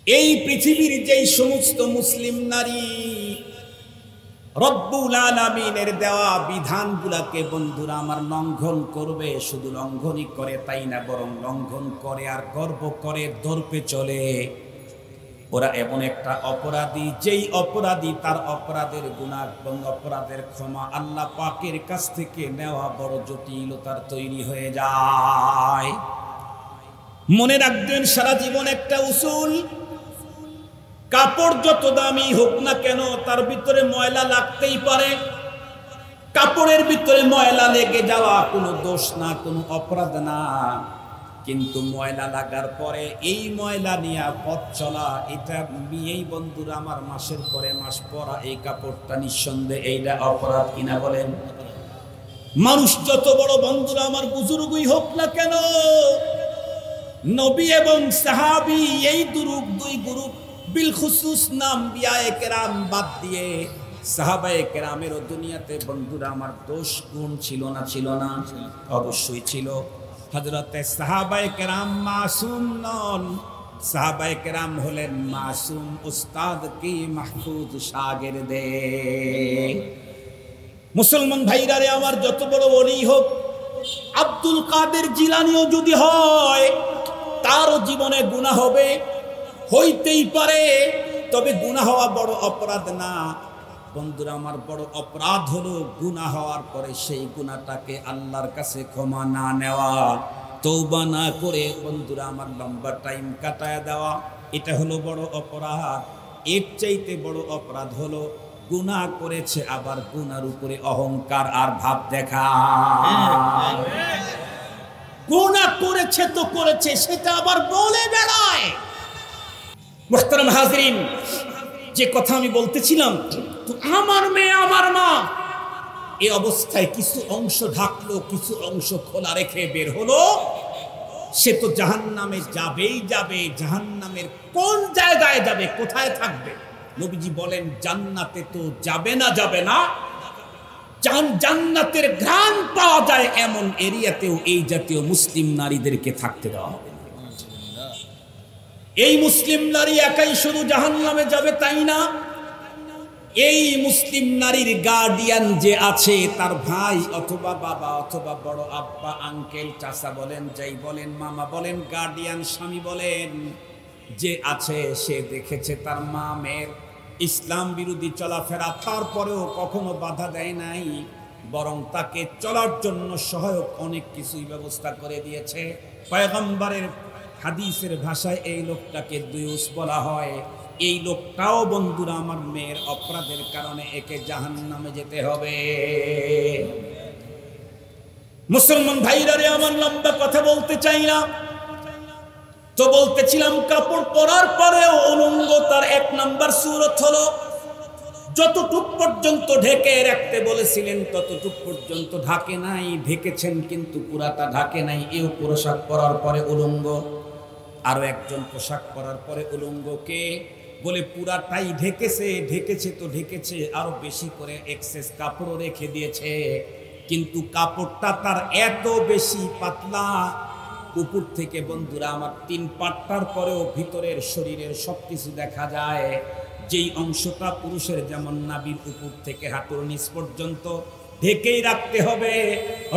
এই পৃথিবীর যেই সমস্ত মুসলিম নারী রব্বুল আলামিনের দেওয়া বিধানগুলোকে বন্ধুরা আমার লঙ্ঘন করবে, শুধু লঙ্ঘনই করে তাই না, বরং লঙ্ঘন করে আর গর্ব করে দর্পে চলে। ওরা এমন একটা অপরাধী, যেই অপরাধী তার অপরাধের গুনাহ এবং অপরাধের ক্ষমা আল্লাহ পাকের কাছ থেকে নেওয়া বড় জটিলতার তৈরি হয়ে যায়। মনে রাখবেন সারা জীবন একটা উসুল, কাপড় যত দামি হোক না কেন তার ভিতরে ময়লা লাগতেই পারে। কাপড়ের ভিতরে ময়লা লেগে যাওয়া কোনো দোষ না, কোনো অপরাধ না, কিন্তু ময়লা লাগার পরে এই ময়লা নিয়ে পথ চলা, এটা নিয়েই বন্ধুরা আমার মাসের পরে মাস পরা এই কাপড়টা নিঃসন্দেহে এইটা অপরাধ কিনা বলেন? মানুষ যত বড় বন্ধুরা আমার বুজুর্গই হোক না কেন, নবী এবং সাহাবী এই দুই গ্রুপ বিলখুসুস নাম বিয়ায়ে কেরাম বাদ দিয়ে সাহাবায়ে কেরামেরও দুনিয়াতে বন্ধুরা আমার দোষ গুণ ছিল না? ছিল না? অবশ্যই ছিল। হযরতে সাহাবায়ে কেরাম মাসুম নন, সাহাবায়ে কেরাম হলেন মাসুম উস্তাদ কি মাহফুজ শাগিরদে। মুসলমান ভাইরা রে আমার, যত বড় ওলি হোক, আব্দুল কাদের জিলানীও যদি হয় তারও জীবনে গুনাহ হবে, হইতেই পারে, তবে গুনাহ হওয়া বড় অপরাধ না বন্ধুরা আমার। বড় অপরাধ হলো গুনাহ হওয়ার পরে সেই গুনাহটাকে আল্লাহর কাছে ক্ষমা না নেওয়া, তওবা না করে বন্ধুরা আমার লম্বা টাইম কাটায় দেওয়া, এটা হলো বড় অপরাধ। এর চাইতে বড় অপরাধ হলো গুনাহ করেছে আবার গুনার উপরে অহংকার আর ভাব দেখা। গুনাহ করেছে তো করেছে, সেটা আবার বলে বেড়ায়। মুহতারাম হাজরিন, যে কথা আমি বলতেছিলাম, তো আমার মেয়ে আমার মা, এই অবস্থায় কিছু অংশ ঢাকলো, কিছু অংশ খোলা রেখে বের হলো, সে তো জাহান্নামে যাবেই যাবে। জাহান্নামের কোন জায়গায় যাবে, কোথায় থাকবে? নবীজি বলেন জান্নাতে তো যাবে না, যাবে না, জান্নাতের ঘ্রাণ পাওয়া যায় এমন এরিয়াতেও এই জাতীয় মুসলিম নারীদেরকে থাকতে দেওয়া হবে। এই মুসলিম নারী একাই শুধু জাহান্নামে যাবে তাই না, এই মুসলিম নারীর গার্ডিয়ান যে আছে, তার ভাই অথবা বাবা অথবা বড় আব্বা, আঙ্কেল, চাচা বলেন, যাই বলেন, মামা বলেন, গার্ডিয়ান স্বামী বলেন, যে আছে সে দেখেছে তার মা মেয়ের ইসলাম বিরোধী চলাফেরা, তারপরেও কখনো বাধা দেয় নাই, বরং তাকে চলার জন্য সহায়ক অনেক কিছুই ব্যবস্থা করে দিয়েছে। পয়গম্বরের হাদিসের ভাষায় এই লোকটাকে দুয়ুস বলা হয়। এই লোকটাও বন্ধুরা আমার মেয়ের অপরাধের কারণে একে জাহান্নামে যেতে হবে। মুসলমান ভাইরা রে আমার, লম্বা কথা বলতে চাই না, তো বলতেছিলাম কাপড় পরার পরেও উলঙ্গ তার এক নাম্বার সূরত হলো যতটুক পর্যন্ত ঢেকে রাখতে বলেছিলেন ততটুক পর্যন্ত ঢাকে নাই, ঢেকেছেন কিন্তু পুরাটা ঢাকে নাই। এও পোশাক পরার পরে উলঙ্গ। আরো একজন পোশাক পরার পরে উলঙ্গকে বলে পুরাটাই ঢেকেছে, ঢেকেছে তো ঢেকেছে, আরো বেশি করে এক্সেস কাপড়ও রেখে দিয়েছে, কিন্তু কাপড়টা তার এত বেশি পাতলা, উপর থেকে বন্ধুরা আমার 3 পাট্টার পরেও ভিতরের শরীরের সবকিছু দেখা যায়। যেই অংশটা পুরুষের যেমন নাভির উপর থেকে হাঁটুর নিচ পর্যন্ত ঢেকেই রাখতে হবে।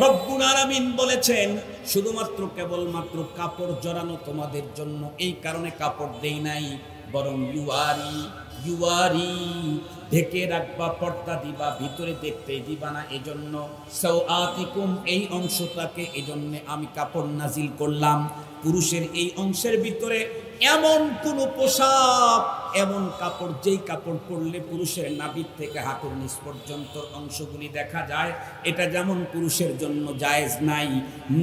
রব্বুল আলামিন বলেছেন শুধুমাত্র কেবলমাত্র কাপড় জড়ানো তোমাদের জন্য, এই কারণে কাপড় দেই নাই, বরং ইউয়ারি ঢেকে রাখবা, পর্দা দিবা, ভিতরে দেখতে দিবা না, এজন্য সাওআতিকুম এই অংশটাকে এজন্য আমি কাপড় নাজিল করলাম। পুরুষের এই অংশের ভিতরে এমন কোন পোশাক, এমন কাপড়, যেই কাপড় পরলে পুরুষের নাভির থেকে হাঁটুর নিচ পর্যন্ত অংশগুলি দেখা যায়, এটা যেমন পুরুষের জন্য জায়েজ নাই,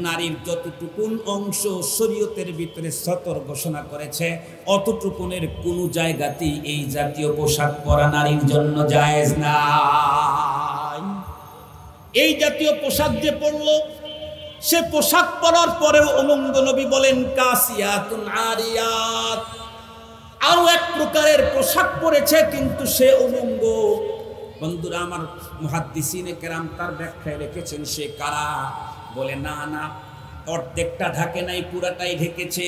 নারীর যতটুকুন অংশ শরীয়তের ভিতরে সতর ঘোষণা করেছে অতটুকুনের কোনো জায়গাতেই এই জাতীয় পোশাক পরা নারীর জন্য জায়েজ নাই। এই জাতীয় পোশাক যে পরলো, সে পোশাক পরার পরেও উলঙ্গ। নবী বলেন কাসিয়াতুন আরিয়াত, আরো এক প্রকারের পোশাক পরেছে কিন্তু সে উলঙ্গ। বন্ধুরা আমার, মুহাদ্দিসিনে কেরাম তার ব্যাখ্যায় লিখেছেন সে কারা, বলে না না, অর্ধেকটা ঢাকে নাই, পুরাটাই ঢেকেছে।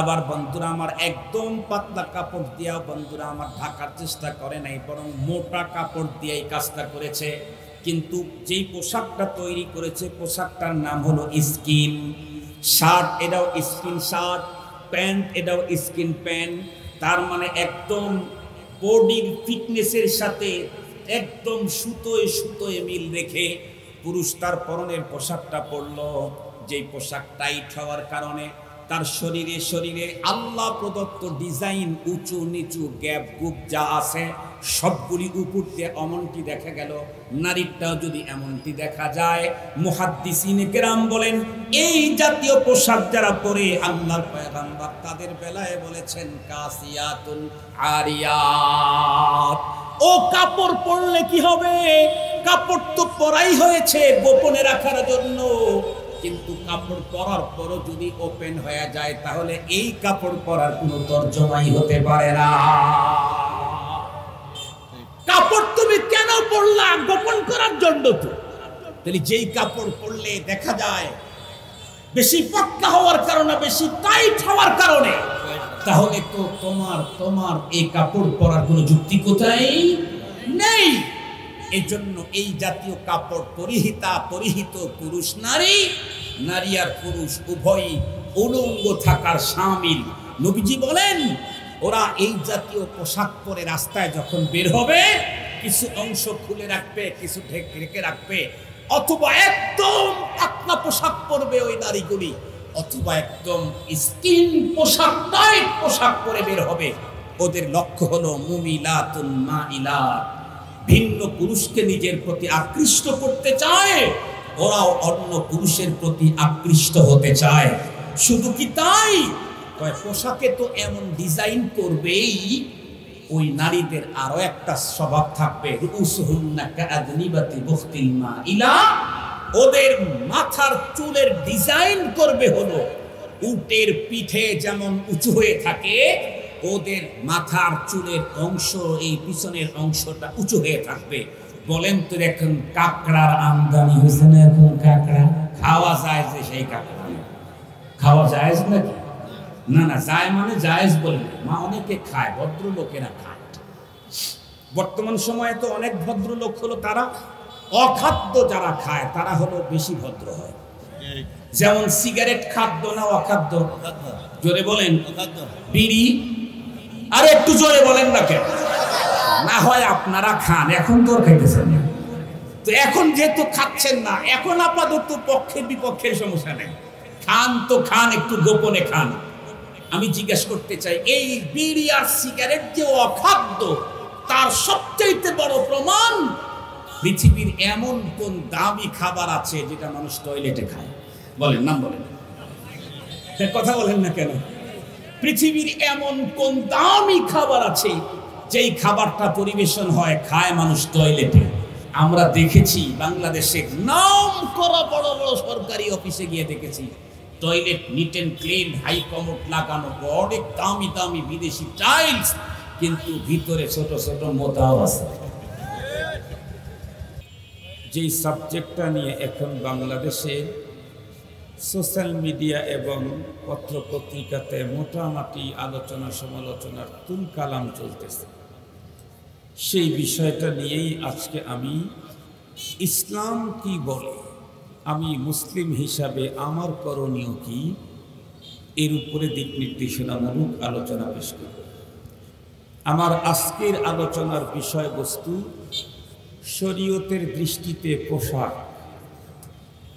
আবার বন্ধুরা আমার একদম পাতলা কাপড় দিয়া বন্ধুরা আমার ঢাকার চেষ্টা করে নাই, বরং মোটা কাপড় দিয়ে এই কাজটা করেছে। কিন্তু যেই পোশাকটা তৈরি করেছে পোশাকটার নাম হলো স্কিন শার্ট, এটাও স্কিন শার্ট, প্যান্ট এটাও স্কিন প্যান্ট। তার মানে একদম বডির ফিটনেসের সাথে একদম সুতোয় সুতোয় মিল রেখে পুরুষ তার পরনের পোশাকটা পরলো, যেই পোশাক টাইট হওয়ার কারণে তার শরীরে শরীরে আল্লাহ প্রদত্ত ডিজাইন উঁচু নিচু গ্যাপ গুপ যা আছে সবগুলি উপর দিয়ে অমনটি দেখা গেল। নারীরটাও যদি এমনটি দেখা যায়, মুহাদ্দিসিনে কেরাম বলেন এই জাতীয় পোশাক যারা পরে আল্লাহর পয়গম্বর তাদের বেলায় বলেছেন কাসিয়াতুন আরিয়াত। ও কাপড় পরলে কি হবে? কাপড় তো পরাই হয়েছে গোপনে রাখার জন্য, কিন্তু কাপড় পরার পরও যদি ওপেন হয়ে যায় তাহলে এই কাপড় পরার কোনো তর্জমাই হতে পারে না। কাপড় তুমি কেন পরলা? গোপন করার জন্য তো। তাহলে যেই কাপড় পরলে দেখা যায় বেশি পাক্কা হওয়ার কারণে, বেশি টাইট হওয়ার কারণে, তাহলে তো তোমার এই কাপড় পরার কোনো যুক্তি কোথায় নেই। এই জন্য এই জাতীয় কাপড় পরিহিত পুরুষ নারী, নারী আর পুরুষ উভয়ই উলঙ্গ থাকার শামিল। নবীজি বলেন ওরা এই জাতীয় পোশাক পরে রাস্তায় যখন বের হবে কিছু অংশ খুলে রাখবে, কিছু ঢেকে রাখবে, অথবা একদম পাতলা পোশাক পরবে ওই নারীগুলি, অথবা একদম স্কিন পোশাক টাইট পোশাক পরে বের হবে। ওদের লক্ষ্য হলো মুমিলাতুন মাইলাত, ভিন্ন পুরুষকে নিজের প্রতি আকৃষ্ট করতে চায়, ওরাও অন্য পুরুষের প্রতি আকৃষ্ট হতে চায়। শুধু কি তাই, পোশাকে তো এমন ডিজাইন করবেই, ওই নারীদের আরো একটা স্বভাব থাকবে, ওদের মাথার চুলের ডিজাইন করবে হলো উটের পিঠে যেমন উঁচু হয়ে থাকে, ওদের মাথার চুলের অংশ এই পিছনের অংশটা উঁচু হয়ে থাকবে। বলেন তো এখন কাঁকড়ার আমদানি হয়েছে না? এখন কাঁকড়া খাওয়া যায় যে সেই কাঁকড়া খাওয়া যায় নাকি? না না, যায় মানে জায়েজ বলবে মা, অনেকে খায়, ভদ্রলোকেরা খায়। বর্তমান সময়ে তো অনেক ভদ্রলোক হলো তারা অখাদ্য যারা খায় তারা হলো বেশি ভদ্র হয়। যেমন সিগারেট খাদ্য না অখাদ্য? জোরে বলেন। বিড়ি, আরে একটু জোরে বলেন না কেন? না হয় আপনারা খান, এখন তো খাইতেছেন না। তো এখন যেহেতু খাচ্ছেন না, এখন আপাতত পক্ষের বিপক্ষের সমস্যা নেই, খান তো খান, একটু গোপনে খান। আমি জিজ্ঞেস করতে চাই, এই বিড়ি আর সিগারেট যে অখাদ্য তার সবচেয়ে বড় প্রমাণ পৃথিবীর এমন কোন দামি খাবার আছে যেটা মানুষ টয়লেটে খায়? বলেন, নাম বলেন, কথা বলেন না কেন? পৃথিবীর এমন কোন দামি খাবার আছে যেই খাবারটা পরিবেশন হয় খায় মানুষ টয়লেটে? আমরা দেখেছি বাংলাদেশে নাম করা বড় বড় সরকারি অফিসে গিয়ে দেখেছি toilet neat and clean, high commode লাগানো, অনেক দামি দামি বিদেশি টাইলস, কিন্তু ভিতরে ছোট ছোট মোতাও আছে। যেই সাবজেক্টটা নিয়ে এখন বাংলাদেশে সোশ্যাল মিডিয়া এবং পত্রপত্রিকাতে মোটামুটি আলোচনা সমালোচনার তুলকালাম চলতেছে, সেই বিষয়টা নিয়েই আজকে আমি ইসলাম কি বলে, আমি মুসলিম হিসাবে আমার করণীয় কি, এর উপরে দিক নির্দেশনামূলক আলোচনা পেশ করব। আমার আজকের আলোচনার বিষয়বস্তু শরীয়তের দৃষ্টিতে পোশাক।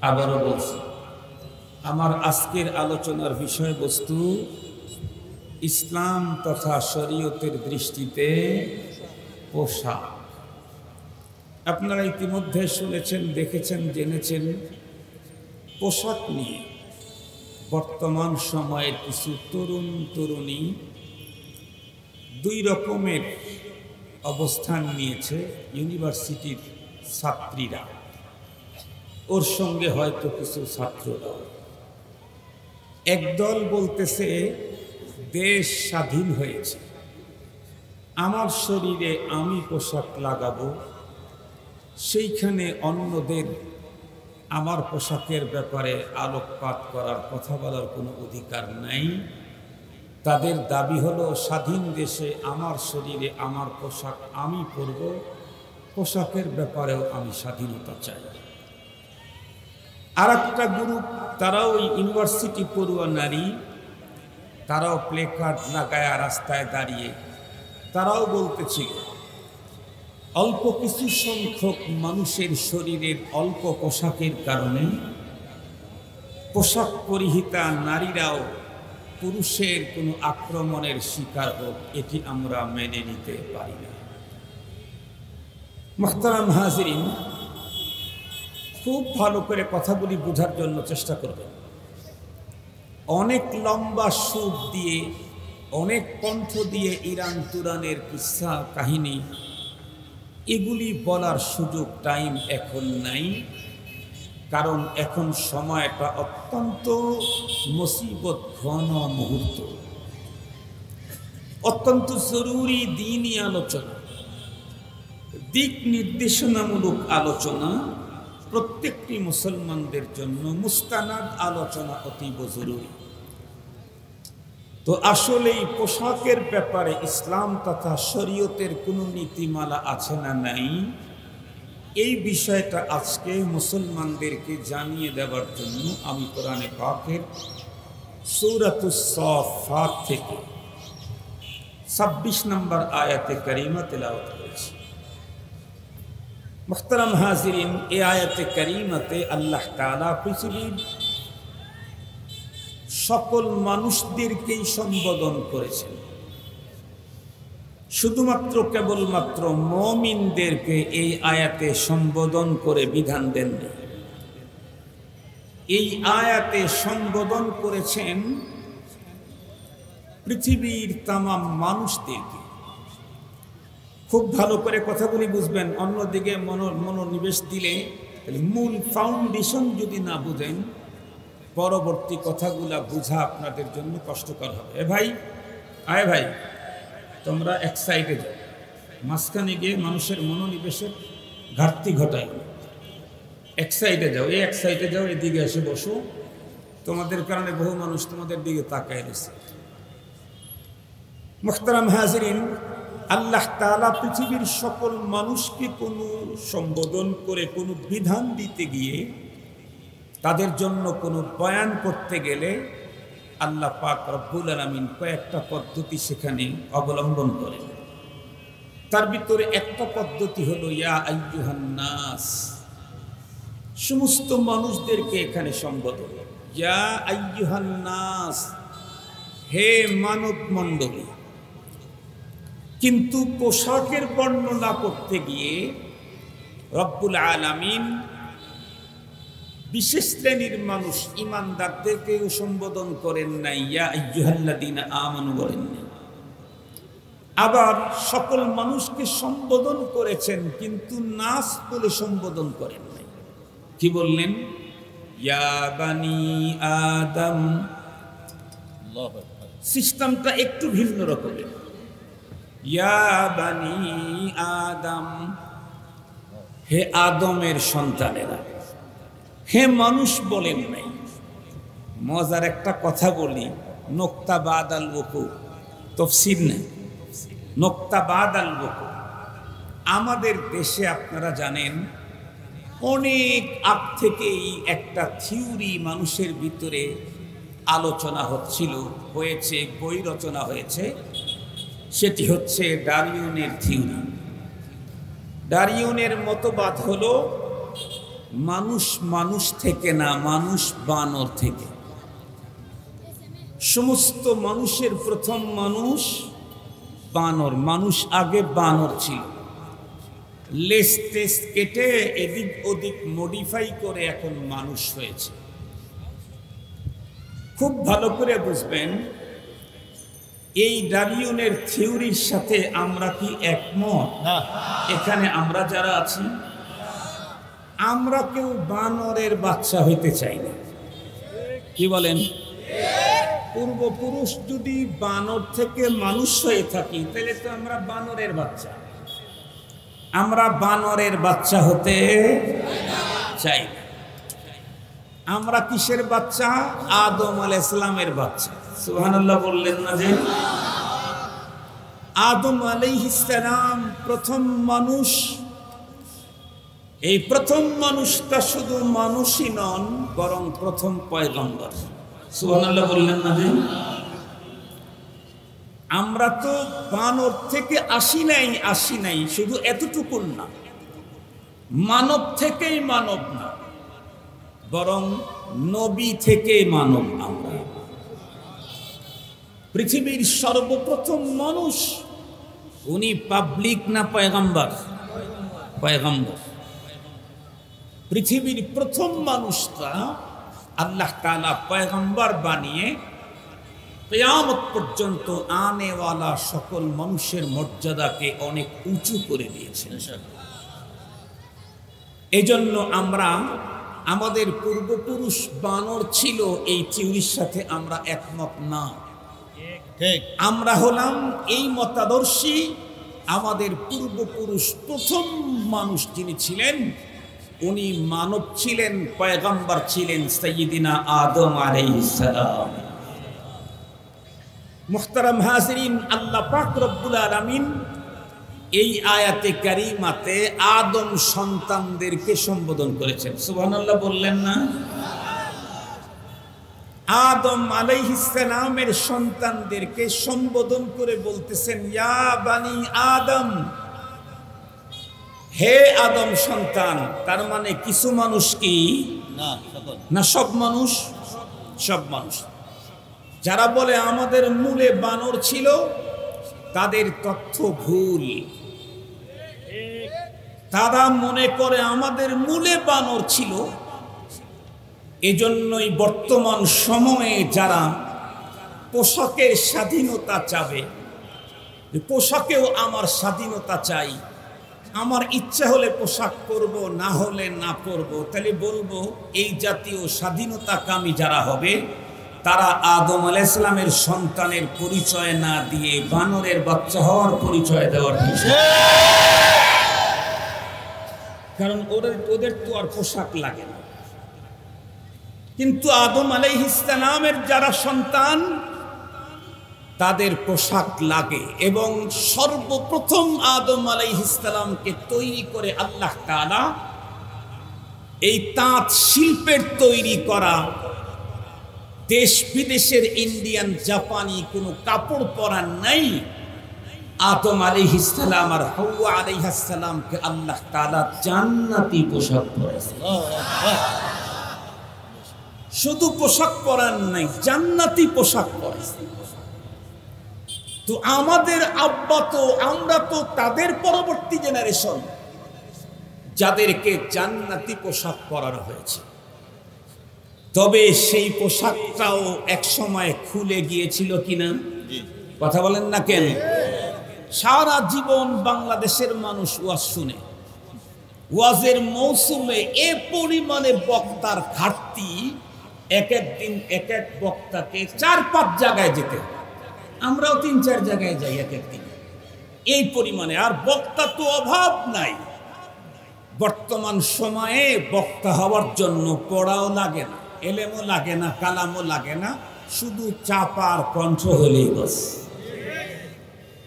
আবারও বলছি, আমার আজকের আলোচনার বিষয়বস্তু ইসলাম তথা শরীয়তের দৃষ্টিতে পোশাক। আপনারা ইতিমধ্যে শুনেছেন, দেখেছেন, জেনেছেন পোশাক নিয়ে বর্তমান সময়ের কিছু তরুণ তরুণী দুই রকমের অবস্থান নিয়েছে। ইউনিভার্সিটির ছাত্রীরা, ওর সঙ্গে হয়তো কিছু ছাত্ররা। একদল বলতেছে দেশ স্বাধীন হয়েছে, আমার শরীরে আমি পোশাক লাগাবো, সেইখানে অন্যদের আমার পোশাকের ব্যাপারে আলোকপাত করার, কথা বলার কোনো অধিকার নাই, তাদের দাবি হলো স্বাধীন দেশে আমার শরীরে আমার পোশাক আমি পরব, পোশাকের ব্যাপারেও আমি স্বাধীনতা চাই। আর একটা গ্রুপ, তারাও ইউনিভার্সিটি পড়ুয়া নারী, তারাও প্লে কার্ড লাগায়া রাস্তায় দাঁড়িয়ে তারাও বলতেছিল অল্প কিছু সংখ্যক মানুষের শরীরের অল্প পোশাকের কারণে পোশাক পরিহিতা নারীরাও পুরুষের কোনো আক্রমণের শিকার হোক, এটি আমরা মেনে নিতে পারি না। মুহতারাম হাজিরিন, খুব ভালো করে কথাগুলি বোঝার জন্য চেষ্টা করবেন। অনেক লম্বা সুর দিয়ে, অনেক কণ্ঠ দিয়ে ইরান তুরানের কিসসা কাহিনী, এগুলি বলার সুযোগ টাইম এখন নাই, কারণ এখন সময়টা অত্যন্ত মুসিবত ঘন মুহূর্ত, অত্যন্ত জরুরি দ্বীনি আলোচনা, দিক নির্দেশনামূলক আলোচনা প্রত্যেকটি মুসলমানদের জন্য মুস্তানাদ আলোচনা অতীব জরুরি। তো আসলে এই পোশাকের ব্যাপারে ইসলাম তথা শরীয়তের কোনো নীতিমালা আছে না নাই, এই বিষয়টা আজকে মুসলমানদেরকে জানিয়ে দেওয়ার জন্য আমি কোরআনে পাকের সূরাতুস সাফাত থেকে 26 নম্বর আয়াতে কারিমা তেলাওয়াত করেছি। মুহতারাম হাজিরিন, এই আয়াতে কারিমাতে আল্লাহ তাআলা পৃথিবীর সকল মানুষদেরকেই সম্বোধন করেছেন, শুধুমাত্র কেবলমাত্র মুমিনদেরকে এই আয়াতে সম্বোধন করে বিধান দেননি। এই আয়াতে সম্বোধন করেছেন পৃথিবীর তামাম মানুষদেরকে। খুব ভালো করে কথাগুলি বুঝবেন, অন্যদিকে মনোনিবেশ দিলে মূল ফাউন্ডেশন যদি না বুঝেন, পরবর্তী কথাগুলা বোঝা আপনাদের জন্য কষ্টকর হবে। আয় ভাই, তোমরা এক সাইডে যাও, মাঝখানে গিয়ে মানুষের মনোনিবেশের ঘাটতি ঘটায়। এক সাইডে যাও, এক সাইডে যাও, এদিকে এসে বসো, তোমাদের কারণে বহু মানুষ তোমাদের দিকে তাকায় রয়েছে। মুহতারাম হাজিরিন, আল্লাহ তাআলা পৃথিবীর সকল মানুষকে কোনো সম্বোধন করে কোনো বিধান দিতে গিয়ে, তাদের জন্য কোনো বয়ান করতে গেলে আল্লাহ পাক রব্বুল আলামিন কয়েকটা পদ্ধতি সেখানে অবলম্বন করেন। তার ভিতরে একটা পদ্ধতি হলো ইয়া আইয়ুহান নাস, সমস্ত মানুষদেরকে এখানে সম্বোধন। ইয়া আইয়ুহান নাস, হে মানব মণ্ডলী। কিন্তু পোশাকের বর্ণনা করতে গিয়ে রব্বুল আলামিন বিশেষ শ্রেণীর মানুষ ইমানদারদেরকেও সম্বোধন করেন নাই, ইয়া আইয়ুহাল্লাযীনা আমানু বলেন নাই। আবার সকল মানুষকে সম্বোধন করেছেন, কিন্তু নাস বলে সম্বোধন করেন নাই। কি বললেন? ইয়া বানি আদম। সিস্টেমটা একটু ভিন্ন রকমের। ইয়া বানি আদম, হে আদমের সন্তানেরা। হে মানুষ বলেন নাই। মজার একটা কথা বলি, নোক্তা বাদ আল ওকু, তফসির নেই, নোক্তা বাদ আল ওকু। আমাদের দেশে আপনারা জানেন অনেক আগ থেকেই একটা থিওরি মানুষের ভিতরে আলোচনা হয়েছে, বই রচনা হয়েছে। সেটি হচ্ছে ডারউইনের থিওরি। ডারউইনের মতবাদ হলো মানুষ মানুষ থেকে না, মানুষ বানর থেকে। সমস্ত মানুষের প্রথম মানুষ বানর, মানুষ আগে বানর ছিল। লেস টেস কেটে এদিক ওদিক মডিফাই করে এখন মানুষ হয়েছে। খুব ভালো করে বুঝবেন, এই ডারউইনের থিওরির সাথে আমরা কি একমত? এখানে আমরা যারা আছি, আমরা কেউ বানরের বাচ্চা হইতে চাই না। কি বলেন? পূর্বপুরুষ যদি বানর থেকে মানুষ হয়ে থাকি, তাহলে তো আমরা বানরের বাচ্চা। আমরা বানরের বাচ্চা হতে চাই না। আমরা কিসের বাচ্চা? আদম আলাইহিস সালামের বাচ্চা। সুবহানাল্লাহ বললেন না যে? আদম আলাইহিস সালাম প্রথম মানুষ। এই প্রথম মানুষটা শুধু মানুষই নন, বরং প্রথম পয়গম্বর। সুবহানাল্লাহ বললেন না যে? আমরা তো বানর থেকে আসি নাই, শুধু এতটুকু না, মানব থেকেই মানব না, বরং নবী থেকে মানব আমরা। পৃথিবীর সর্বপ্রথম মানুষ উনি পাবলিক না পয়গম্বর? পয়গম্বর। পৃথিবীর প্রথম মানুষটা আল্লাহ তাআলা পয়গম্বর বানিয়ে কিয়ামত পর্যন্ত আনেওয়ালা সকল মানুষের মর্যাদাকে অনেক উঁচু করে দিয়েছেন। এজন্য আমরা আমাদের পূর্বপুরুষ বানর ছিল এই থিওরির সাথে আমরা একমত না। আমরা হলাম এই মতাদর্শী, আমাদের পূর্বপুরুষ প্রথম মানুষ যিনি ছিলেন উনি মানব ছিলেন, পয়গম্বর ছিলেন, সাইয়্যিদিনা আদম আলাইহিস সালাম। মুহতারাম হাজিরিন, আল্লাহ পাক রব্বুল আলামিন এই আয়াতে কারিমাতে আদম সন্তানদেরকে সম্বোধন করেছেন। সুবহানাল্লাহ বললেন না? আদম আলাইহিস সালামের সন্তানদেরকে সম্বোধন করে বলতেছেন, ইয়া বানি আদম, হে আদম সন্তান। তার মানে কিছু মানুষ কি না, সব মানুষ? সব মানুষ। যারা বলে আমাদের মূলে বানর ছিল, তাদের তথ্য ভুল। তারা মনে করে আমাদের মূলে বানর ছিল। এজন্যই বর্তমান সময়ে যারা পোশাকের স্বাধীনতা চাবে, পোশাকেও আমার স্বাধীনতা চাই, আমার ইচ্ছা হলে পোশাক পরব, না হলে না পরব, তাহলে বলবো এই জাতীয় স্বাধীনতাকামী যারা হবে তারা আদম আলাইহিস সালামের সন্তানের পরিচয় না দিয়ে বানরের বাচ্চা হওয়ার পরিচয় দেওয়ার বিষয়। কারণ ওদের তো আর পোশাক লাগে না। কিন্তু আদম আলাইহিস সালামের যারা সন্তান তাদের পোশাক লাগে। এবং সর্বপ্রথম আদম আলাইহিস সালামকে তৈরি করে আল্লাহ তাআলা এই তাঁত শিল্পের তৈরি করা, দেশ বিদেশের ইন্ডিয়ান জাপানি কোনো কাপড় পরার নাই। আদম আলাইহিস সালাম আর হাওয়া আলাইহিস সালামকে আল্লাহ তাআলা জান্নাতি পোশাক পরাইছে। শুধু পোশাক পরার নাই, জান্নাতি পোশাক পরাইছে। তো আমাদের আব্বা তো, আমরা তো তাদের পরবর্তী জেনারেশন যাদেরকে জান্নাতি পোশাক পরানো হয়েছে। তবে সেই পোশাকটাও এক সময় খুলে গিয়েছিল কিনা? কথা বলেন না কেন? সারা জীবন বাংলাদেশের মানুষ ওয়াজ শুনে, ওয়াজের মৌসুমে এ পরিমাণে বক্তার ঘাটতি, এক এক দিন এক এক বক্তাকে 4-5 জায়গায় যেতে হয়। আমরাও 3-4 জায়গায় যাই এক এক দিন, এই পরিমাণে। আর বক্তা তো অভাব নাই। বর্তমান সময়ে বক্তা হওয়ার জন্য পড়াও লাগে না, এলেমও লাগে না, কালামও লাগে না, শুধু চাপার কণ্ঠ হলেই বাস।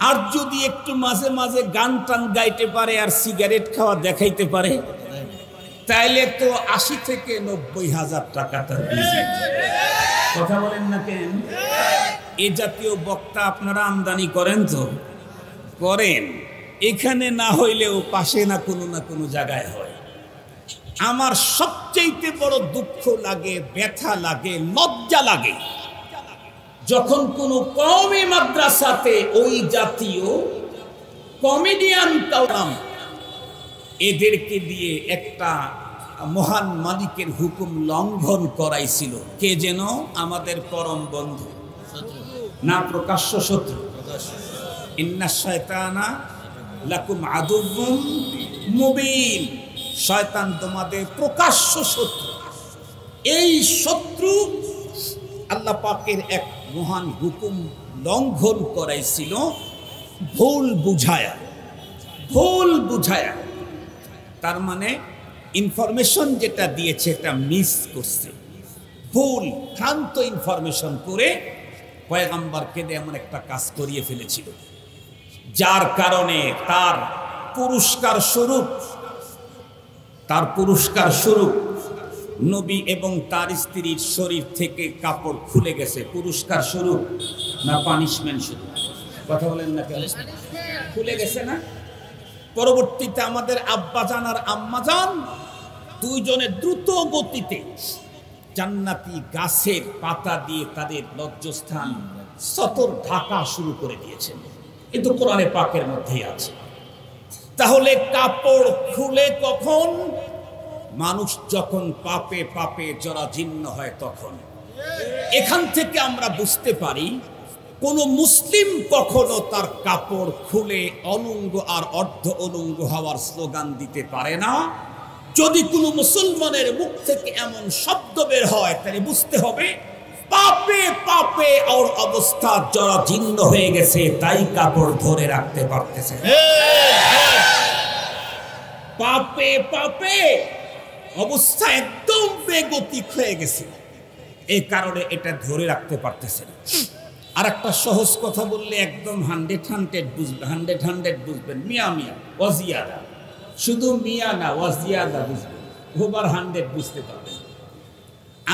আর যদি একটু মাঝে মাঝে গান টান গাইতে পারে আর সিগারেট খাওয়া দেখাইতে পারে, তাইলে তো 80 থেকে 90 হাজার টাকা তার বিজনেস। কথা বলেন না কেন? এ জাতীয় বক্তা আপনারা আমদানি করেন তো? করেন। এখানে না হইলেও পাশে না কোনো জায়গায় হয়। আমার সবচেয়ে বড় দুঃখ লাগে, ব্যথা লাগে, লজ্জা লাগে যখন কোনো কওমি মাদ্রাসাতে ওই জাতীয় কমেডিয়ান কালাম এদেরকে দিয়ে একটা মহান মালিকের হুকুম লঙ্ঘন করাইছিল। কে যেন? আমাদের পরম বন্ধু, না প্রকাশ্য শত্রু। ইন্না শায়তানা লাকুম আদুউম মুবিন, শয়তান তোমাদের প্রকাশ্য শত্রু। এই শত্রু আল্লাহ পাকের এক মহান হুকুম লঙ্ঘন করাইছিল ভুল বুঝায়া। তার মানে ইনফরমেশন যেটা দিয়েছে এটা মিস করছে, ভুল ভ্রান্ত ইনফরমেশন করে পয়গম্বর কেঁদে এমন একটা কাজ করিয়ে ফেলেছিল যার কারণে তার পুরস্কার স্বরূপ নবী এবং তার স্ত্রীর শরীর থেকে কাপড় খুলে গেছে। পুরস্কার স্বরূপ না পানিশমেন্ট স্বরূপ? কথা বলেন না কেন? খুলে গেছে না? পরবর্তীতে আমাদের আব্বাজান আর আম্মাজান দুইজনে দ্রুত গতিতে জান্নাতি গাছের পাতা দিয়ে তাদের লজ্জাস্থান সতর ঢাকা শুরু করে দিয়েছেন। কিন্তু কোরআনে পাকের মধ্যেই আছে। তাহলে কাপড় খুলে কখন? মানুষ যখন পাপে পাপে জরাজীর্ণ হয় তখন। এখান থেকে আমরা বুঝতে পারি কোন মুসলিম কখনো তার কাপড় খুলে অলঙ্গ আর অর্ধ অলঙ্গ হওয়ার স্লোগান দিতে পারে না। যদি কোনো মুসলমানের মুখ থেকে এমন শব্দ বের হয় তাহলে বুঝতে হবে পাপে পাপে ওর অবস্থা জরাজীর্ণ হয়ে গেছে, তাই কাপড় ধরে রাখতে পারতেছে। পাপে পাপে অবস্থা একদম বেগতিক হয়ে গেছে, এই কারণে এটা ধরে রাখতে পারতেছে না। আর একটা সহজ কথা বললে একদম 100 বুঝবেন। মিয়া মিয়া ওয়াজিয়াদা, শুধু মিয়া না ওয়াজিয়াদা বুঝবেন, ওভার 100 বুঝতে পারবেন।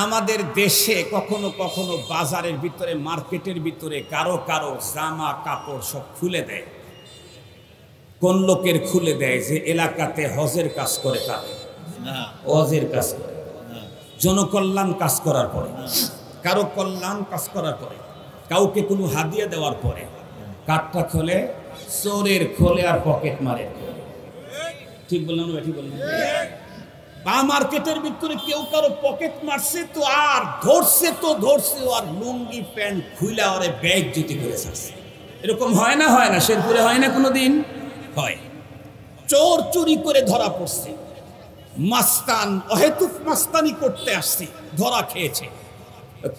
আমাদের দেশে কখনো কখনো বাজারের ভিতরে, মার্কেটের ভিতরে কারো কারো জামা কাপড় সব খুলে দেয়। কোন লোকের খুলে দেয়? যে এলাকাতে হজের কাজ করে, তাদের হজের কাজ করে, জনকল্যাণ কাজ করার পরে, কারো কল্যাণ কাজ করার পরে, কাউকে কোনো হাদিয়া দেওয়ার পরে কাঠটা খোলে, চোরের খোলে আর পকেট মারে। ঠিক বললাম না? ঠিক বললাম? বা মার্কেটের ভিতরে কেউ কারো পকেট মারছে তো আর ধরছে আর লুঙ্গি প্যান্ট খুইলা ওরে ব্যাগ জুতি করে ছাড়ছে। এরকম হয় না? হয় না? শেরপুরে হয় না কোনোদিন? হয়। চোর চুরি করে ধরা পড়ছে, মাস্তান অহেতুক মাস্তানি করতে আসছে, ধরা খেয়েছে,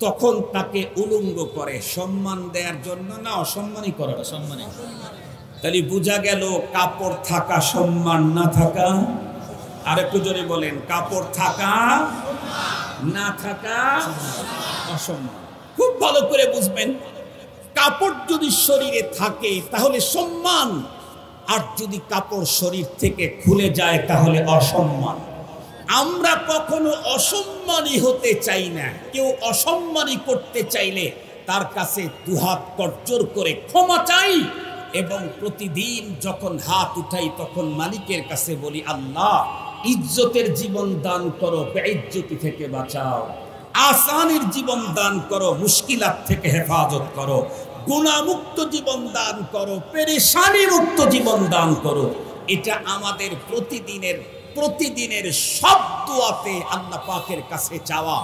তখন তাকে উলঙ্গ করে সম্মান দেওয়ার জন্য না অসম্মানই করে? সম্মানই। তাহলে বোঝা গেল কাপড় থাকা সম্মান, না থাকা? আর একটু জোরে বলেন, কাপড় থাকা না থাকা অসম্মান। খুব ভালো করে বুঝবেন, কাপড় যদি শরীরে থাকে তাহলে সম্মান, আর যদি কাপড় শরীর থেকে খুলে যায় তাহলে অসম্মান। আমরা কখনো অসম্মানী হতে চাই না। কেউ অসম্মানী করতে চাইলে তার কাছে দুহাত করজোড় করে ক্ষমা চাই, এবং প্রতিদিন যখন হাত উঠাই তখন মালিকের কাছে বলি, আল্লাহ ইজ্জতের জীবন দান করো, বেইজ্জতি থেকে বাঁচাও, আসানির জীবন দান করো, মুশকিলাত থেকে হেফাজত করো, গুনাহমুক্ত জীবন দান করো, পেরেশানি মুক্ত জীবন দান করো। এটা আমাদের প্রতিদিনের সব দোয়াতে আল্লাহ পাকের কাছে চাওয়া।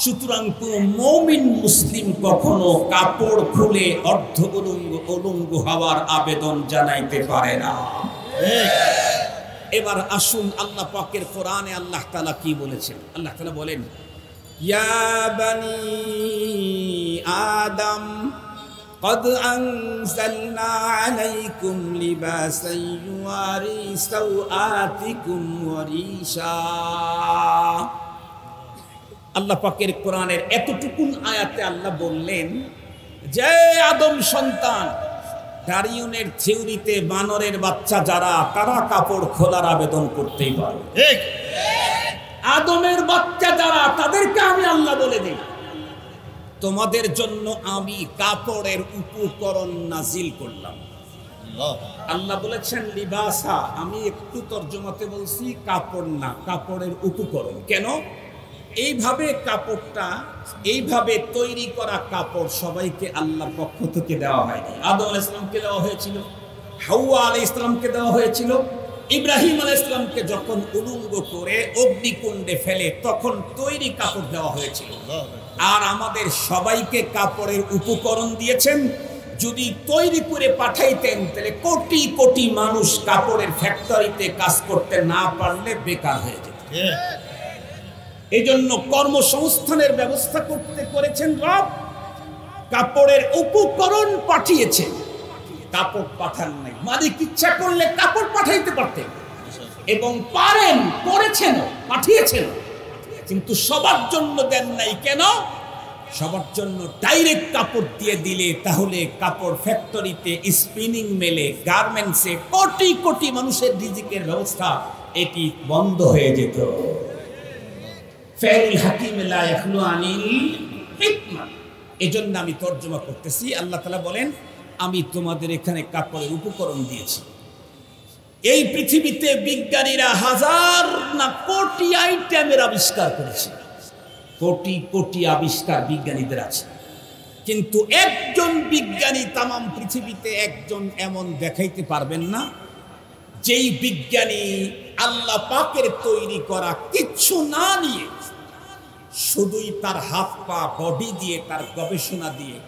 সুতরাং কোন মুমিন মুসলিম কখনো কাপড় খুলে অর্ধ অলঙ্গ হওয়ার আবেদন জানাইতে পারে না। এবার আসুন আল্লাহ পাকের কোরআনে আল্লাহ তাআলা কি বলেছেন। আল্লাহ তাআলা বলেন, ইয়া বানি আদম قد أنزلنا عليكم لباسا يواري سوآتكم وريشا। আল্লাহ পাকের কোরআনের এতটুকুন আয়াতে আল্লাহ বললেন যে আদম সন্তান, ডারিউনের থিওরিতে বানরের বাচ্চা যারা, তারা কাপড় খোলার আবেদন করতেই পারে। আদমের বাচ্চা যারা, তাদেরকে আমি আল্লাহ বলে দিই, তোমাদের জন্য আমি কাপড়ের উপকরণ নাজিল করলাম। আল্লাহ বলেছেন লিবাসা, আমি একটু তর্জমাতে বলছি কাপড় না, কাপড়ের উপকরণ। কেন? এইভাবে তৈরি করা কাপড় সবাইকে আল্লাহর পক্ষ থেকে দেওয়া হয়নি। আদম আলাইহিস সালামকে দেওয়া হয়েছিল, হাওয়া আলাইহিস সালামকে দেওয়া হয়েছিল, ইব্রাহিম আলাইহিস সালামকে যখন উলঙ্গ করে অগ্নিকুণ্ডে ফেলে তখন তৈরি কাপড় দেওয়া হয়েছিল। আর আমাদের সবাইকে কাপড়ের উপকরণ দিয়েছেন। যদি তৈরি করে পাঠাইতেন তাহলে কোটি কোটি মানুষ কাপড়ের ফ্যাক্টরিতে কাজ করতে না পারলে বেকার হয়ে যেত। এই জন্য কর্মসংস্থানের ব্যবস্থা করেছেন রব, কাপড়ের উপকরণ পাঠিয়েছেন, কাপড় পাঠান নাই। মালিক ইচ্ছা করলে কাপড় পাঠাইতে পারতেন, এবং পারেন, করেছেন, পাঠিয়েছেন, কিন্তু সবার জন্য দেন নাই। কেন? সবার জন্য ডাইরেক্ট কাপড় দিয়ে দিলে তাহলে কাপড় ফ্যাক্টরিতে, স্পিনিং মেলে, গার্মেন্টসে কোটি কোটি মানুষের রিজিকের ব্যবস্থা এটি বন্ধ হয়ে যেত। ফাইল হাকিম লা ইয়াখলু আনিল হিকমা। এজন্য আমি তর্জমা করতেছি। আল্লাহ তাআলা বলেন, আমি তোমাদের এখানে কাপড়ের উপকরণ দিয়েছি। এই পৃথিবীতে বিজ্ঞানীরা হাজার না কোটি আইটেমের আবিষ্কার করেছে, কোটি কোটি আবিষ্কার বিজ্ঞানীদের আছে, কিন্তু একজন বিজ্ঞানী তামাম পৃথিবীতে একজন এমন দেখাইতে পারবেন না যেই বিজ্ঞানী আল্লাহ পাকের তৈরি করা কিচ্ছু না নিয়ে শুধুই তার হাত পা বডি দিয়ে, তার গবেষণা দিয়ে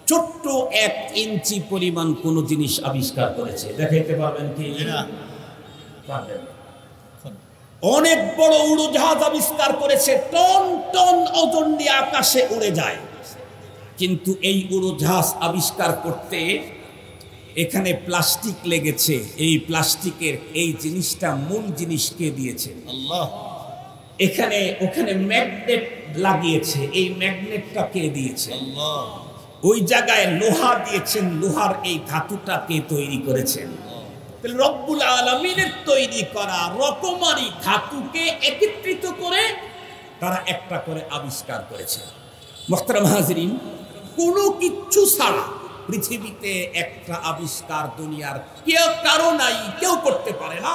ছোট্ট 1 ইঞ্চি পরিমাণ কোনো জিনিস আবিষ্কার করেছে। দেখাইতে পারবেন কি? পারবেন। অনেক বড় উড়োজাহাজ আবিষ্কার করেছে, টন টন ওজন নিয়ে আকাশে উড়ে যায়, কিন্তু এই উড়োজাহাজ আবিষ্কার করতে এখানে প্লাস্টিক লেগেছে। এই প্লাস্টিকের এই জিনিসটা মূল জিনিসকে দিয়েছে আল্লাহ। এখানে ওখানে ম্যাগনেট লাগিয়েছে, এই ম্যাগনেটটা কে দিয়েছে আল্লাহ। ওই জায়গায় লোহা দিয়েছেন, লোহার এই ধাতুটাকে তৈরি করেছেন। রব্বুল আলামিনের তৈরি করা রকমারি ধাতুকে একত্রিত করে তারা একটা করে আবিষ্কার করেছে। মুহতারাম হাজিরিন, কোনো কিচ্ছু ছাড়া পৃথিবীতে একটা আবিষ্কার দুনিয়ার কেউ কারো নাই, কেউ করতে পারে না।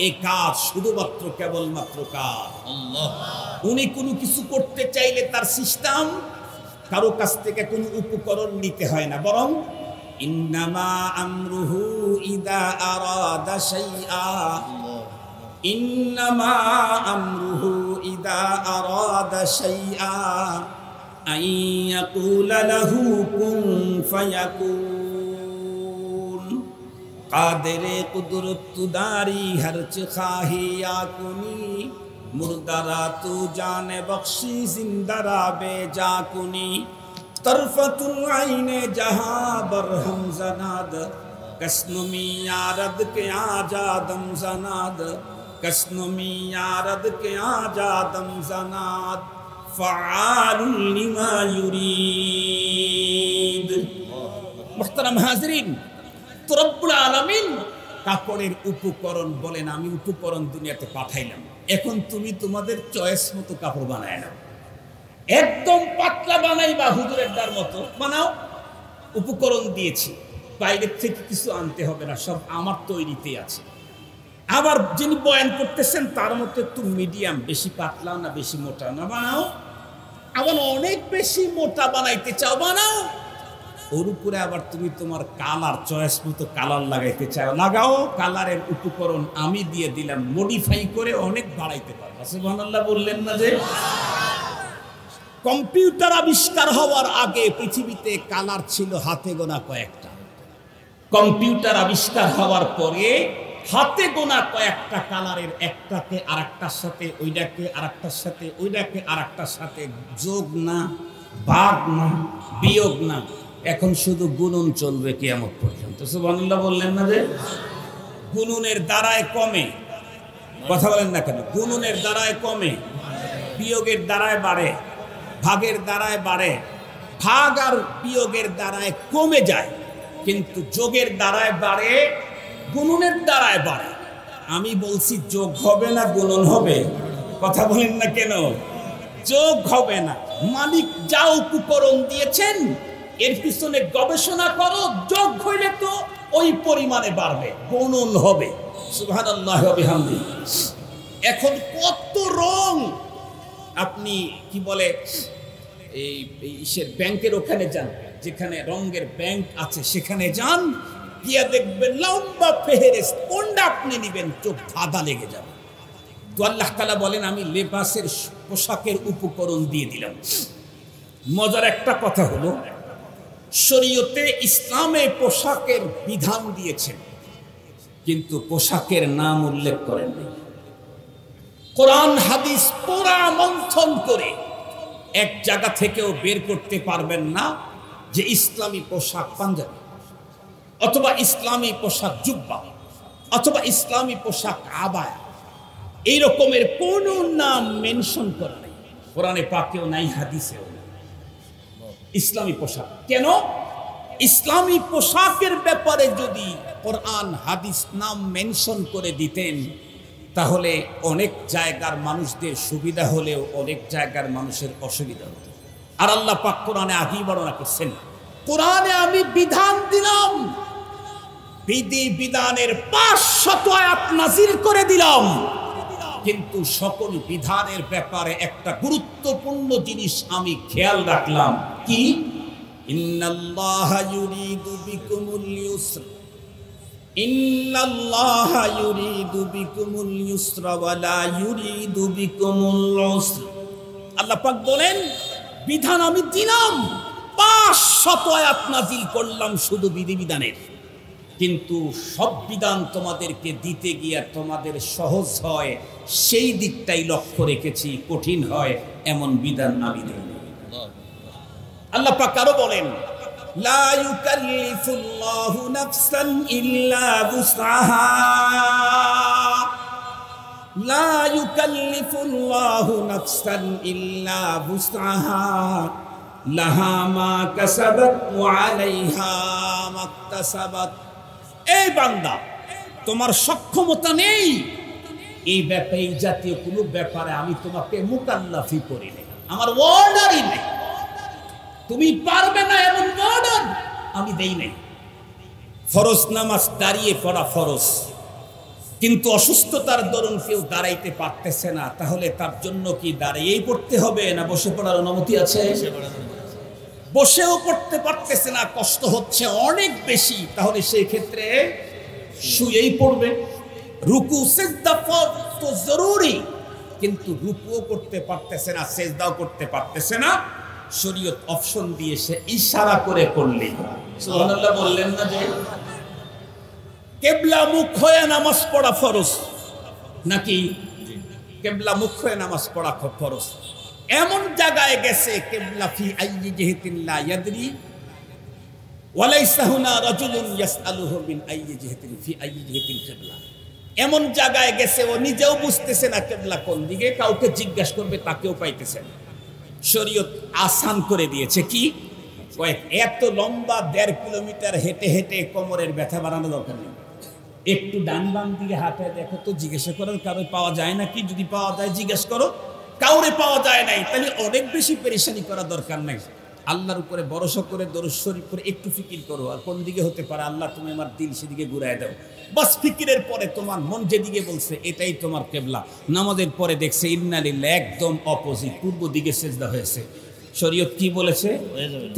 এই কাজ শুধুমাত্র কেবলমাত্র কাজ আল্লাহ। উনি কোনো কিছু করতে চাইলে তার সিস্টেম, কারো কাছ থেকে কোনো উপকরণ নিতে হয় না, বরং ইন্নামা আমরুহু ইদা আরাদা শাইআ, ইন্নামা আমরুহু ইদা আরাদা শাইআ আইয়াকুলা লাহু কুন ফায়াকুন। কাদেরে কুদরত দারি হরচ খাহিয়া কুনি, মুর্দারা তু জানে বখশি জিন্দারা বেজা কুনি। तरफतुल आईने जहां बरहम जनाद, कसनुमी यारद के आजादम जनाद, कसनुमी यारद के आजादम जनाद, फ़आलुल लिमा युरीद। मुहतरम हाज़रीन, तो रब्बुल आलमीन কাপড়ের উপকরণ বলেন, আমি উপকরণ দুনিয়াতে পাঠাইলাম, এখন তুমি তোমাদের চয়েস মতো কাপড় বানায় নাও। একদম পাতলা বানাইবা, হুজুরের দার মতো বানাও। উপকরণ দিয়েছি, বাইরের থেকে কিছু আনতে হবে না, সব আমার তৈরিতে আছে। আবার যিনি বয়ান করতেছেন তার মতো একটু মিডিয়াম, বেশি পাতলা না বেশি মোটা না বানাও। আবার অনেক বেশি মোটা বানাইতে চাও বানাও। ওর উপরে আবার তুমি তোমার কালার চয়েস মতো কালার লাগাইতে চাও লাগাও। কালারের উপকরণ আমি দিয়ে দিলাম, মডিফাই করে অনেক বাড়াইতে পারবো। সুবহানাল্লাহ বললেন না যে? কম্পিউটার আবিষ্কার হওয়ার আগে পৃথিবীতে কালার ছিল হাতে গোনা কয়েকটা। কম্পিউটার আবিষ্কার হওয়ার পরে হাতে গোনা কয়েকটা কালারের একটাকে আরেকটার সাথে, ওইটাকে আরেকটার সাথে, ওইটাকে আরেকটার সাথে যোগ না, ভাগ না, বিয়োগ না। এখন শুধু গুণন চলবে কিয়ামত পর্যন্ত। সুবহানাল্লাহ বললেন না যে? গুণনের দ্বারায় কমে, কথা বলেন না কেন? গুণনের দ্বারায় কমে, বিয়োগের দ্বারায় বাড়ে, ভাগের দ্বারায় বাড়ে। ভাগ আর বিয়োগের দ্বারায় কমে যায়, কিন্তু যোগের দ্বারায় বাড়ে, গুণনের দ্বারায় বাড়ে। আমি বলছি যোগ হবে না গুণন হবে? কথা বলেন না কেন? যোগ হবে না। মালিক যা উপকরণ দিয়েছেন এর পিছনে গবেষণা করো, যোগ হইলে তো ওই পরিমাণে বাড়বে, গুণন হবে। সুবহানাল্লাহ ওয়া বিহামদিহি। এখন কত রং, আপনি কি বলে এই ব্যাংকের ওখানে যান, যেখানে রঙের ব্যাংক আছে সেখানে যান, গিয়া দেখবেন লম্বা ফেহেরিস্ত, কোনটা আপনি নিবেন চোখ ধাঁধা লেগে যাবে। তো আল্লাহ তাআলা বলেন, আমি লেবাসের পোশাকের উপকরণ দিয়ে দিলাম। মজার একটা কথা হলো, শরীয়তে ইসলামে পোশাকের বিধান দিয়েছেন, কিন্তু পোশাকের নাম উল্লেখ করেন নাই। কোরআন হাদিস পুরা মন্থন করে এক জায়গা থেকেও বের করতে পারবেন না যে ইসলামী পোশাক পাঞ্জাবি, অথবা ইসলামী পোশাক জুব্বা, অথবা ইসলামী পোশাক আবায়া, এই রকমের কোনো নাম মেনশন করা নেই। কোরআনে পাকেও নাই, হাদিসেও নাই। ইসলামী পোশাক। কেন? ইসলামী পোশাকের ব্যাপারে যদি কোরআন হাদিস নাম মেনশন করে দিতেন তাহলে অনেক জায়গার মানুষদের সুবিধা হলেও অনেক জায়গার মানুষের অসুবিধা হতো। আর আল্লাহ পাক কোরআনে আগেই বর্ণনা করছেন, কোরআনে আমি বিধান দিলাম, বিধি বিধানের 500 আয়াত নাযিল করে দিলাম, কিন্তু সকল বিধানের ব্যাপারে একটা গুরুত্বপূর্ণ জিনিস আমি খেয়াল রাখলাম। কি? ইন্নাল্লাহা ইউরিদু বিকুমুল ইউসর, ইন্নাল্লাহা ইউরিদু বিকুমুল ইউসরা ওয়া লা ইউরিদু বিকুমুল উসর। আল্লাহ পাক বলেন বিধান আমি দিলাম, 500 আয়াত নাযিল করলাম শুধু বিধিবিধানের, কিন্তু সব বিধান তোমাদেরকে দিতে গিয়ে তোমাদের সহজ হয় সেই দিকটাই লক্ষ্য রেখেছি, কঠিন হয় এমন বিধান আমি দেই। আল্লাহ পাক আরো বলেন, লা ইউকাল্লিফুল্লাহু নাফসান ইল্লা বুসআহা, লা ইউকাল্লিফুল্লাহু নাফসান ইল্লা বুসআহা, লাহা মা কাসাবাত ওয়া আলাইহা মাকতাসাবাত। এই বান্দা, তোমার সক্ষমতা নেই এই ব্যাপারে, এই জাতীয় কোনো ব্যাপারে আমি তোমাকে মুকাল্লাফি করি নাই, আমার অর্ডারই নেই, তুমি পারবে না এমন অর্ডার আমি দেই নাই। ফরজ নামাজ দাঁড়িয়ে পড়া ফরজ, কিন্তু অসুস্থতার দরুন কেউ দাঁড়াইতে পারতেছে না, তাহলে তার জন্য কি দাঁড়িয়েই পড়তে হবে না বসে পড়ার অনুমতি আছে? বসেও পড়তে পারতেছে না, কষ্ট হচ্ছে অনেক বেশি, তাহলে সেই ক্ষেত্রে শুয়েই পড়বে। রুকু সিজদা তো জরুরি, কিন্তু রুকুও করতে পারতেছে না, সিজদাও করতে পারতেছে না, শরীয়ত অপশন দিয়ে সে ইশারা করে করলেই। সুবহানাল্লাহ বললেন না যে কিবলা মুখ হয়ে নামাজ পড়া ফরজ নাকি? কিবলা মুখ হয়ে নামাজ পড়া ফরজ। এমন জায়গায় গেছে কিবলা ফি আইয়ি জিহাতিন লা ইয়াদরি ওয়ালাইসা হুনা রাজুলুন ইয়াসআলুহু মিন আইয়ি জিহাতিন ফি আইয়ি জিহাতিল কিবলা। এমন জায়গায় গেছে ও নিজেও বুঝতেছে না কিবলা কোন দিকে, কাউকে জিজ্ঞাসা করবে তাকেও পাইতেছে না। শরীয়ত আসান করে দিয়েছে। কি? এত লম্বা 1.5 কিলোমিটার হেঁটে হেঁটে কোমরের ব্যথা বাড়ানো দরকার নেই, একটু ডান বাম দিকে হাঁটে দেখো তো, জিজ্ঞাসা করো কারো পাওয়া যায় নাকি, যদি পাওয়া যায় জিজ্ঞেস করো, কাউরে পাওয়া যায় নাই তাহলে অনেক বেশি পেরেশানি করা দরকার নাই। আল্লাহর উপরে ভরসা করে দরুদ শরীফ করে একটু ফিকির করো, আর কোন দিকে হতে পারে আল্লাহ তুমি আমার দিল সেদিকে ঘুরায় দাও, বাস ফিকিরের পরে তোমার মন যেদিকে বলছে এটাই তোমার কিবলা। নামাজের পরে দেখছে ইন্না লিল্লাহ একদম অপোজিট, পূর্ব দিকে সিজদা হয়েছে। শরীয়ত কি বলেছে?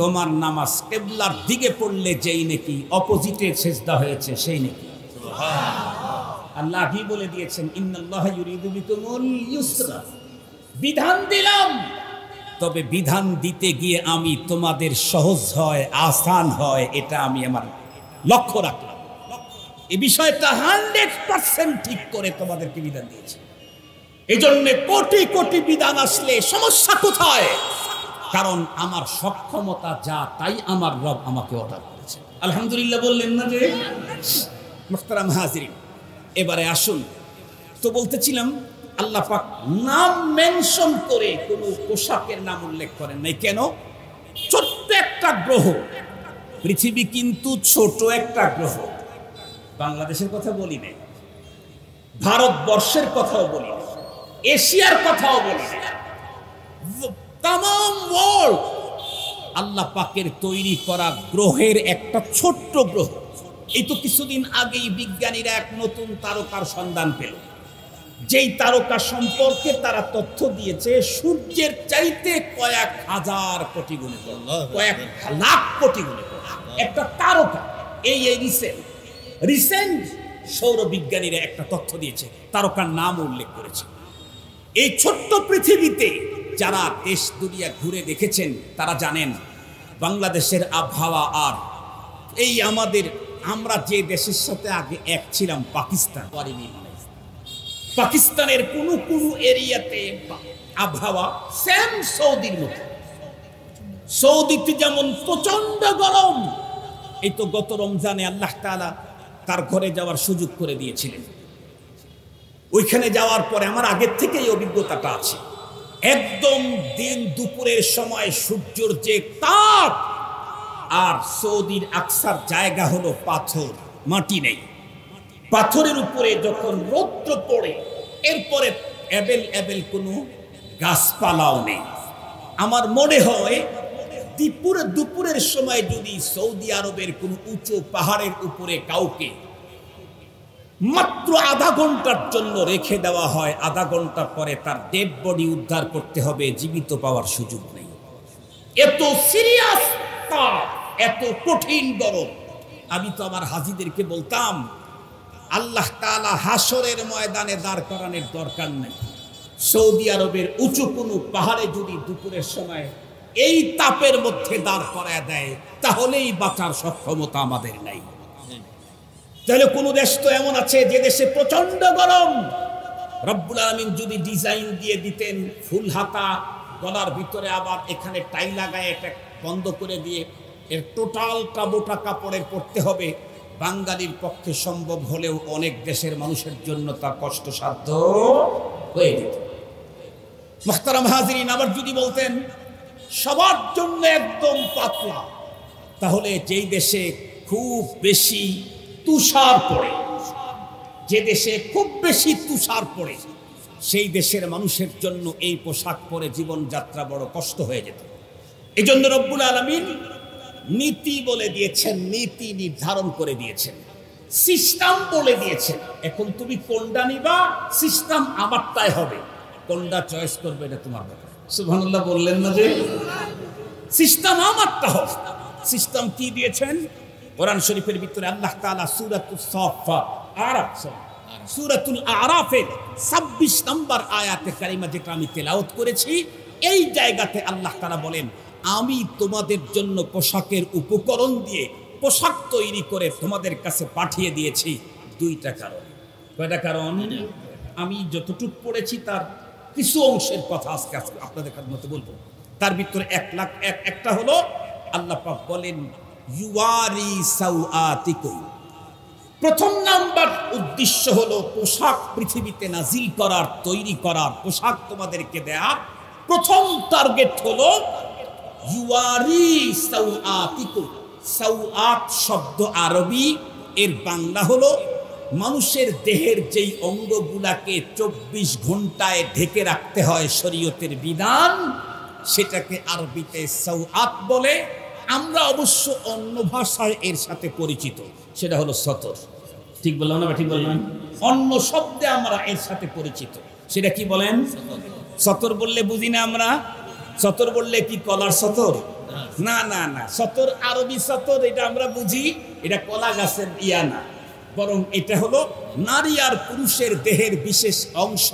তোমার নামাজ কিবলার দিকে পড়লে যেই নাকি অপোজিটে সিজদা হয়েছে সেই নাকি। আল্লাহ কি বলে দিয়েছেন, ইন্নাল্লাহা ইউরিদু বিকুমুল ইউসরা, বিধান দিলাম, তবে বিধান দিতে গিয়ে আমি তোমাদের সহজ হয় আসান হয় এটা আমি আমার লক্ষ্য রাখলাম। এই বিষয়টা 100% ঠিক করে তোমাদেরকে বিধান দিয়েছে। এই জন্য কোটি কোটি বিধান আসলে সমস্যা কোথায়? কারণ আমার সক্ষমতা যা তাই আমার রব আমাকে অর্ডার করেছে। আলহামদুলিল্লাহ বললেন না যে? মুহতারাম হাজিরিন, এবারে আসুন তো বলতেছিলাম আল্লাহ পাক নাম মেনশন করে কোনো পোশাকের নাম উল্লেখ করেন নাই। কেন? ছোট্ট একটা গ্রহ, পৃথিবী কিন্তু ছোট একটা গ্রহ। বাংলাদেশের কথা বলি নাই, ভারতবর্ষের কথাও বলি নাই, এশিয়ার কথাও বলি নাই, তাম ওয়ার্ল্ড আল্লাহ পাকের তৈরি করা গ্রহের একটা ছোট্ট গ্রহ। এই তো কিছুদিন আগেই বিজ্ঞানীরা এক নতুন তারকার সন্ধান পেল, যেই তারকা সম্পর্কে তারা তথ্য দিয়েছে সূর্যের চাইতে কয়েক হাজার কোটি গুণে, কয়েক লাখ কোটি গুণে একটা তারকা। এই রিসেন্ট সৌর বিজ্ঞানীরা একটা তথ্য দিয়েছে, তারকার নাম উল্লেখ করেছে। এই ছোট্ট পৃথিবীতে যারা দেশ দুনিয়া ঘুরে দেখেছেন তারা জানেন বাংলাদেশের আবহাওয়া আর এই আমরা যে দেশের সাথে আগে এক ছিলাম পাকিস্তান, পাকিস্তানের কোন কোন এরিয়াতে আবহাওয়া সেম সৌদির মতো। সৌদিতে যেমন প্রচন্ড গরম, এই তো গত রমজানে আল্লাহ তাআলা তার ঘরে যাওয়ার সুযোগ করে দিয়েছিলেন। ওইখানে যাওয়ার পরে আমার আগের থেকে এই অভিজ্ঞতাটা আছে। একদম দিন দুপুরের সময় সূর্যের যে তাপ, আর সৌদির আকসার জায়গা হলো পাথর, মাটি নেই। পাথরের উপরে যখন রৌদ্র পড়ে, এরপরে অ্যাবেল কোনো গাছপালাও নেই। আমার মনে হয় দুপুরের সময় যদি সৌদি আরবের কোন উঁচু পাহাড়ের উপরে কাউকে মাত্র আধা ঘন্টার জন্য রেখে দেওয়া হয়, আধা ঘন্টা পরে তার ডেড বডি উদ্ধার করতে হবে, জীবিত পাওয়ার সুযোগ নেই। এত সিরিয়াস তাপ, এত কঠিন গরম। আমি তো আমার হাজীদেরকে বলতাম, আল্লাহ তাআলা হাসরের ময়দানে দাঁড় করানোর দরকার নেই। সৌদি আরবের উঁচু কোনো পাহাড়ে যদি দুপুরের সময় এই তাপের মধ্যে দাঁড় করায় দেয়, তাহলেই বাঁচার সক্ষমতা আমাদের নাই। তাহলে কোন দেশ তো এমন আছে যে দেশে প্রচন্ড গরম, রব্বুল আলামিন যদি ডিজাইন দিয়ে দিতেন ফুল হাতা, গলার ভিতরে আবার এখানে টাই লাগায় এটা বন্ধ করে দিয়ে এর টোটালটা মোটা কাপড়ের পরতে হবে, বাঙালির পক্ষে সম্ভব হলেও অনেক দেশের মানুষের জন্য তা কষ্টসাধ্য হয়ে যেত। মুহতারাম হাজিরিন, আবার যদি বলতেন সবার জন্য একদম পাতলা, তাহলে যেই দেশে খুব বেশি তুষার পড়ে, যে দেশে খুব বেশি তুষার পড়ে, সেই দেশের মানুষের জন্য এই পোশাক পরে জীবনযাত্রা বড় কষ্ট হয়ে যেত। এই জন্য রব্বুল আলামিন নীতি বলে দিয়েছেন, নীতি নির্ধারণ করে দিয়েছেন, সিস্টেম বলে দিয়েছেন। এখন তুমি কোনটা নিবা, সিস্টেম আমারটাই হবে, কোনটা চয়েস করবে এটা তোমার ব্যাপার। সুবহানাল্লাহ বললেন না যে সিস্টেম আমারটা হবে। সিস্টেম কি দিয়েছেন? কোরআন শরীফের ভিতরে আল্লাহ তাআলা সূরাতুল আরাফের 26 নম্বর আয়াতে কারিমা যেটা আমি তেলাওয়াত করেছি, এই জায়গাতে আল্লাহ তাআলা বলেন, আমি তোমাদের জন্য পোশাকের উপকরণ দিয়ে পোশাক তৈরি করে তোমাদের কাছে পাঠিয়ে দিয়েছি দুইটা কারণ। কয়টা কারণ? আমি যতটুকু পড়েছি তার কিছু অংশের কথা আজকে আপনাদের মতো বলবো। তার ভিতরে একটা হলো আল্লাহ পাক বলেন ইউয়ারি সাওআতিকুম। প্রথম নাম্বার উদ্দেশ্য হলো পোশাক পৃথিবীতে নাজিল করার, তৈরি করার, পোশাক তোমাদেরকে দেয়া। প্রথম টার্গেট হলো ইউয়ারি সাওআতিকুম। সাওআত শব্দ আরবি, এর বাংলা হলো মানুষের দেহের যেই অঙ্গগুলাকে 24 ঘন্টায় ঢেকে রাখতে হয় শরীয়তের বিধান, সেটাকে আরবিতে সাওআত বলে। আমরা অবশ্য অন্য ভাষায় এর সাথে পরিচিত, সেটা হলো সতর। ঠিক বললাম না? ঠিক বললাম? অন্য শব্দে আমরা এর সাথে পরিচিত, সেটা কি বলেন? সতর বললে বুঝি না আমরা। সতর বললে কি কলার সতর? না না না, সতর আরবি সতর, এটা আমরা বুঝি, এটা কলা গাছের ইয়া না, বরং এটা হলো নারী আর পুরুষের দেহের বিশেষ অংশ,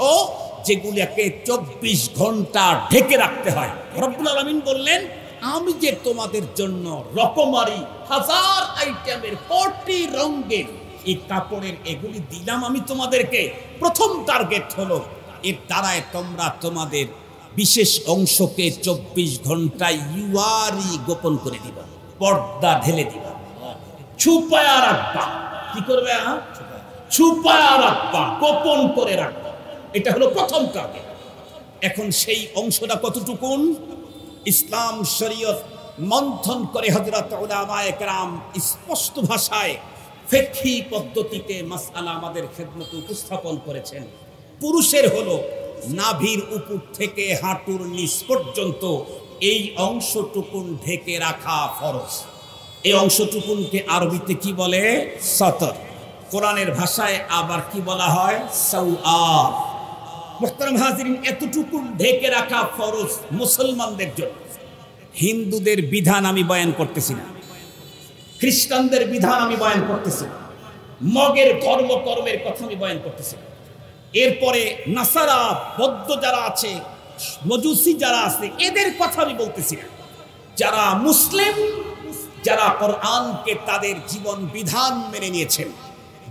যেগুলোকে 24 ঘন্টা ঢেকে রাখতে হয়। রব্বুল আলামিন বললেন, আমি যে তোমাদের জন্য রকমারি 1000 আইটেমের 40 রঙের এই কাপড়ের এগুলি দিলাম আমি তোমাদেরকে। প্রথম টার্গেট হলো এর দ্বারায় তোমরা তোমাদের বিশেষ অংশকে 24 ঘন্টায় ইউয়ারি গোপন করে দিবা, পর্দা ঢেলে দিবা, ছুপায়া রাখবা। কি করবে? ছুপায়া রাখবা, গোপন করে রাখবা। এটা হলো প্রথম টার্গেট। এখন সেই অংশটা কতটুকুন? ইসলাম শরীয়ত মন্থন করে হযরত উলামায়ে কেরাম স্পষ্ট ভাষায় ফিকহি পদ্ধতিতে মাসআলা আমাদের খেদমতে উপস্থাপন করেছেন। পুরুষের হলো নাভির উপর থেকে হাঁটুর নিচ পর্যন্ত এই অংশটুকুন ঢেকে রাখা ফরজ। এই অংশটুকুনকে আরবিতে কি বলে? সতর। কোরআনের ভাষায় আবার কি বলা হয়? সাওআত। মুহতারাম হাজিরিন, এতটুকু ঢেকে রাখা ফরজ মুসলমানদের জন্য। হিন্দুদের বিধান আমি বয়ান করতেছি না, খ্রিস্টানদের বিধান আমি বয়ান করতেছি না, মগের ধর্মকর্মের কথা আমি বয়ান করতেছি না। এরপরে নাসারা, বৌদ্ধ যারা আছে, মজুসি যারা আছে, এদের কথা আমি বলতেছি না। যারা মুসলিম, যারা কোরআনকে তাদের জীবন বিধান মেনে নিয়েছেন,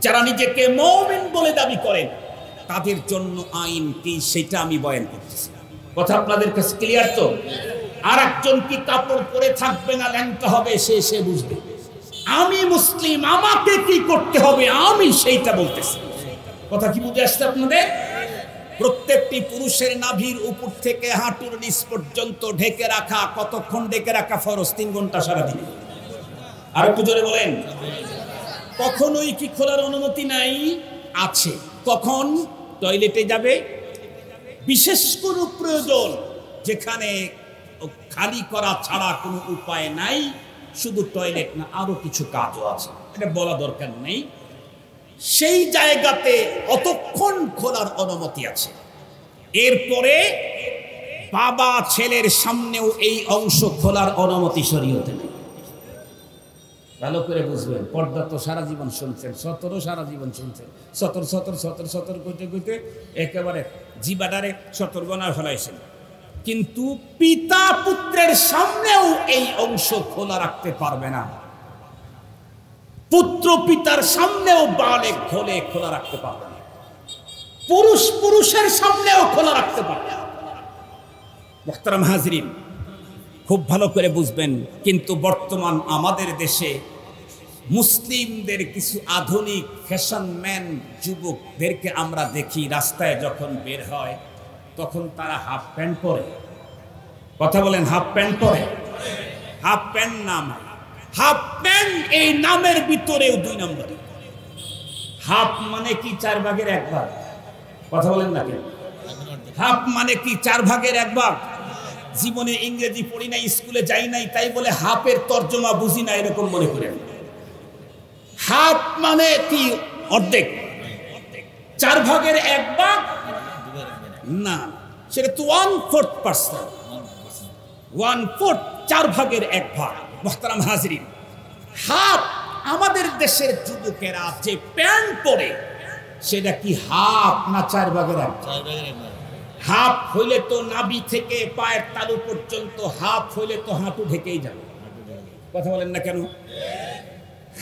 যারা নিজেকে মুমিন বলে দাবি করেন, তাদের জন্য আইন কি সেটা আমি বয়ান করতেছি। কথা আপনাদের কাছে ক্লিয়ার তো? আর একজন কি কাপড় পরে থাকবে না ল্যাংটা হবে সে বুঝবে। আমি মুসলিম, আমাকে কি করতে হবে আমি সেইটা বলতেছি। কথা কি বুঝে আসছে আপনাদের? প্রত্যেকটি পুরুষের নাভির উপর থেকে হাঁটুর নিচ পর্যন্ত ঢেকে রাখা কতক্ষণ ঢেকে রাখা ফরজ? 3 ঘন্টা সারাদিন। আর একটু জোরে বলেন। কখনোই কি খোলার অনুমতি নাই? আছে। কখন? টয়লেটে যাবে, বিশেষ কোনো প্রয়োজন যেখানে খালি করা ছাড়া কোনো উপায় নাই, শুধু টয়লেট না আরো কিছু কাজও আছে, এটা বলা দরকার নেই, সেই জায়গাতে অতক্ষণ খোলার অনুমতি আছে। এরপরে বাবা ছেলের সামনেও এই অংশ খোলার অনুমতি শরীয়তে নেই। ভালো করে বুঝবেন, পর্দা তো সারা জীবন শুনছেন, সতরও সারা জীবন শুনছেন, সতর সতর সতর সতর করতে করতে একেবারে জিবাডারে সতর গণা ফেলাইছেন, কিন্তু পিতা পুত্রের সামনেও এই অংশ খোলা রাখতে পারবে না। পুত্র পিতার সামনেও বালেগ হলে খোলা রাখতে পারবে না, পুরুষ পুরুষের সামনেও খোলা রাখতে পারবে না। মুহতারাম হাজরিন, খুব ভালো করে বুঝবেন। কিন্তু বর্তমান আমাদের দেশে মুসলিমদের কিছু আধুনিক ফ্যাশনম্যান যুবকদেরকে আমরা দেখি রাস্তায় যখন বের হয় তখন তারা হাফ প্যান্ট পরে। কথা বলেন, হাফ প্যান্ট পরে? হাফ প্যান্ট নাম, হাফ প্যান্ট এই নামের ভিতরেও 2 নম্বর। হাফ মানে কি 4 ভাগের 1 ভাগ? কথা বলেন না কেন? হাফ মানে কি 4 ভাগের 1 ভাগ? জীবনে ইংরেজি পড়ি নাই, স্কুলে যাই নাই, তাই বলে হাফের তর্জমা বুঝি না এরকম মনে করেন। হাফ মানে কি অর্ধেক, 4 ভাগের 1 ভাগ না, সেটা তো 1/4%, 1/4, 4 ভাগের 1 ভাগ। মুহতারাম হাজরিন, হাফ আমাদের দেশের যুবকেরা যে প্যান্ট পরে সেটা কি হাফ না 4 ভাগের 1 ভাগ? হাফ হইলে তো নাভি থেকে পায়ের তালু পর্যন্ত, হাফ হইলে তো হাঁটু ঢেকেই যাবে। কথা বলেন না কেন?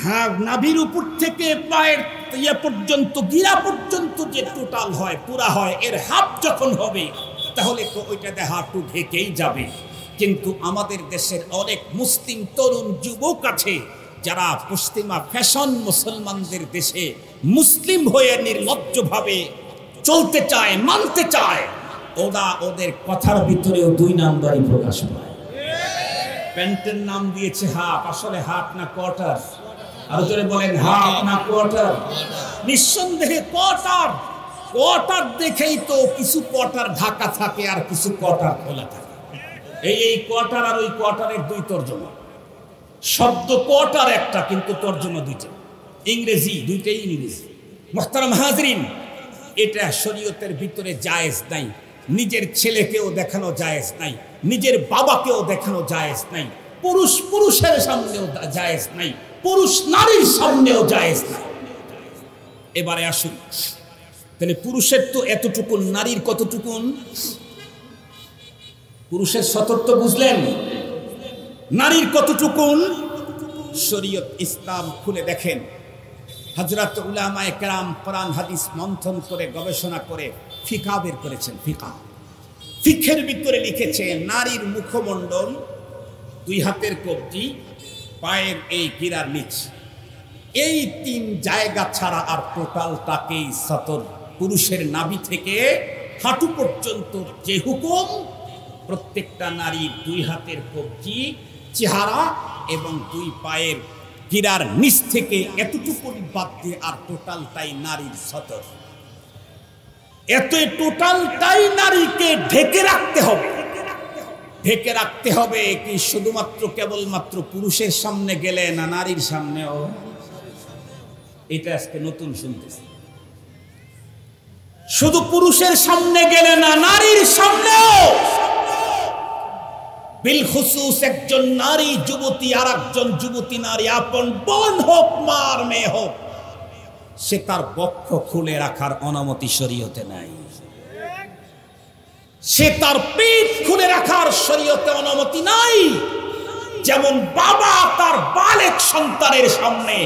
হ্যাঁ, নাভির উপর থেকে পায়ের ইয়া পর্যন্ত, গিরা পর্যন্ত যে টোটাল হয়, পুরা হয়, এর হাফ যখন হবে তাহলে তো ওইটাতে হাঁটু ঢেকেই যাবে। কিন্তু আমাদের দেশের অনেক মুসলিম তরুণ যুবক আছে যারা পশ্চিমা ফ্যাশন মুসলমানদের দেশে মুসলিম হয়ে নির্লজ্জভাবে চলতে চায়, মানতে চায়, ওরা ওদের কথার ভিতরেও 2 নাম্বারই প্রকাশ পায়। প্যান্টের নাম দিয়েছে হাফ, আসলে হাফ না কোয়ার্টার? আর জোরে বলেন, হাফ না কোয়ার্টার? নিঃসন্দেহে কোয়ার্টার। কোয়ার্টার দেখেই তো কিছু কোয়ার্টার ঢাকা থাকে আর কিছু কোয়ার্টার খোলা থাকে। এই কোয়ার্টার আর ওই কোয়ার্টারের 2 তর্জমা। শব্দ কোয়ার্টার একটা, কিন্তু তর্জমা 2টা, ইংরেজি, 2টাই ইংরেজি। মুহতারাম হাজরিন, এটা শরীয়তের ভিতরে জায়েজ নাই। নিজের ছেলেকেও দেখানো জায়েজ নাই, নিজের বাবাকেও দেখানো জায়েজ নাই, পুরুষ পুরুষের সামনেও জায়েজ নাই, পুরুষ নারীর সামনেও জায়েজ নাই। এবারে আসুন, তাহলে পুরুষের তো এতটুকুন, নারীর কতটুকুন? পুরুষের সতর্ক বুঝলেন, নারীর কতটুকুন? শরীয়ত ইসলাম খুলে দেখেন। হযরত উলামায়ে কেরাম কোরআন হাদিস মন্থন করে গবেষণা করে ফিকহ বের করেছেন। ফিকহের ভিতরে লিখেছে নারীর মুখমণ্ডল, 2 হাতের কবজি, পায়ের এই গিরার নিচ, এই 3 জায়গা ছাড়া আর টোটালটাকেই সতর। পুরুষের নাভি থেকে হাঁটু পর্যন্ত যে হুকুম, প্রত্যেকটা নারীর 2 হাতের কবজি, চেহারা এবং 2 পায়ের গিরার নিচ থেকে এতটুকু বাদ দিয়ে আর টোটালটাই নারীর সতর। এত টোটালটাই নারীকে ঢেকে রাখতে হবে। ঢেকে রাখতে হবে কি শুধুমাত্র কেবলমাত্র পুরুষের সামনে গেলে, না নারীর সামনেও? এটা আজকে নতুন শুনতেছি। শুধু পুরুষের সামনে গেলে না, নারীর সামনেও। বিলখুসুস একজন নারী যুবতী আর একজন যুবতী নারী, আপন বোন হোক, মার মেয়ে হোক, সে তার বক্ষ খুলে রাখার অনুমতি শরীয়তে নাই। সে তার পিঠ খুলে রাখার শরীয়তে অনুমতি নাই। যেমন বাবা তার বালেক সন্তানের সামনে,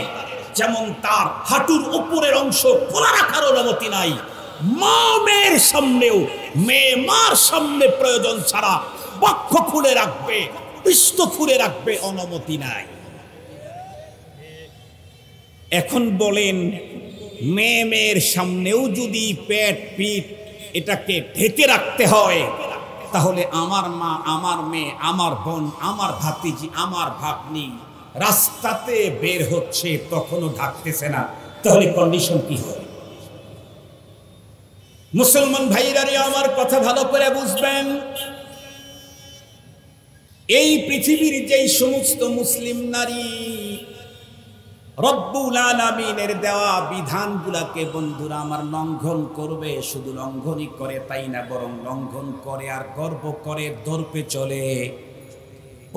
যেমন তার হাঁটুর উপরের অংশ খোলা রাখার অনুমতি নাই, মা মেয়ের সামনেও, মেয়ে মার সামনে প্রয়োজন ছাড়া বক্ষ খুলে রাখবে, পৃষ্ঠ খুলে রাখবে, অনুমতি নাই। এখন বলেন, মেয়ের সামনেও যদি পেট পিঠ এটাকে ঢেকে রাখতে হয়, তাহলে আমার মা, আমার মেয়ে, আমার বোন, আমার ভাতিজি, আমার ভাগ্নি রাস্তাতে বের হচ্ছে তখনও ঢাকতেছে না, তাহলে কন্ডিশন কি হবে? মুসলমান ভাইরা রে, আমার কথা ভালো করে বুঝবেন। এই পৃথিবীর যেই সমস্ত মুসলিম নারী রব্বুল আলামিনের দেওয়া বিধানগুলাকে বন্ধুরা আমার লঙ্ঘন করবে, শুধু লঙ্ঘনই করে তাই না, বরং লঙ্ঘন করে আর গর্ব করে দর্পে চলে,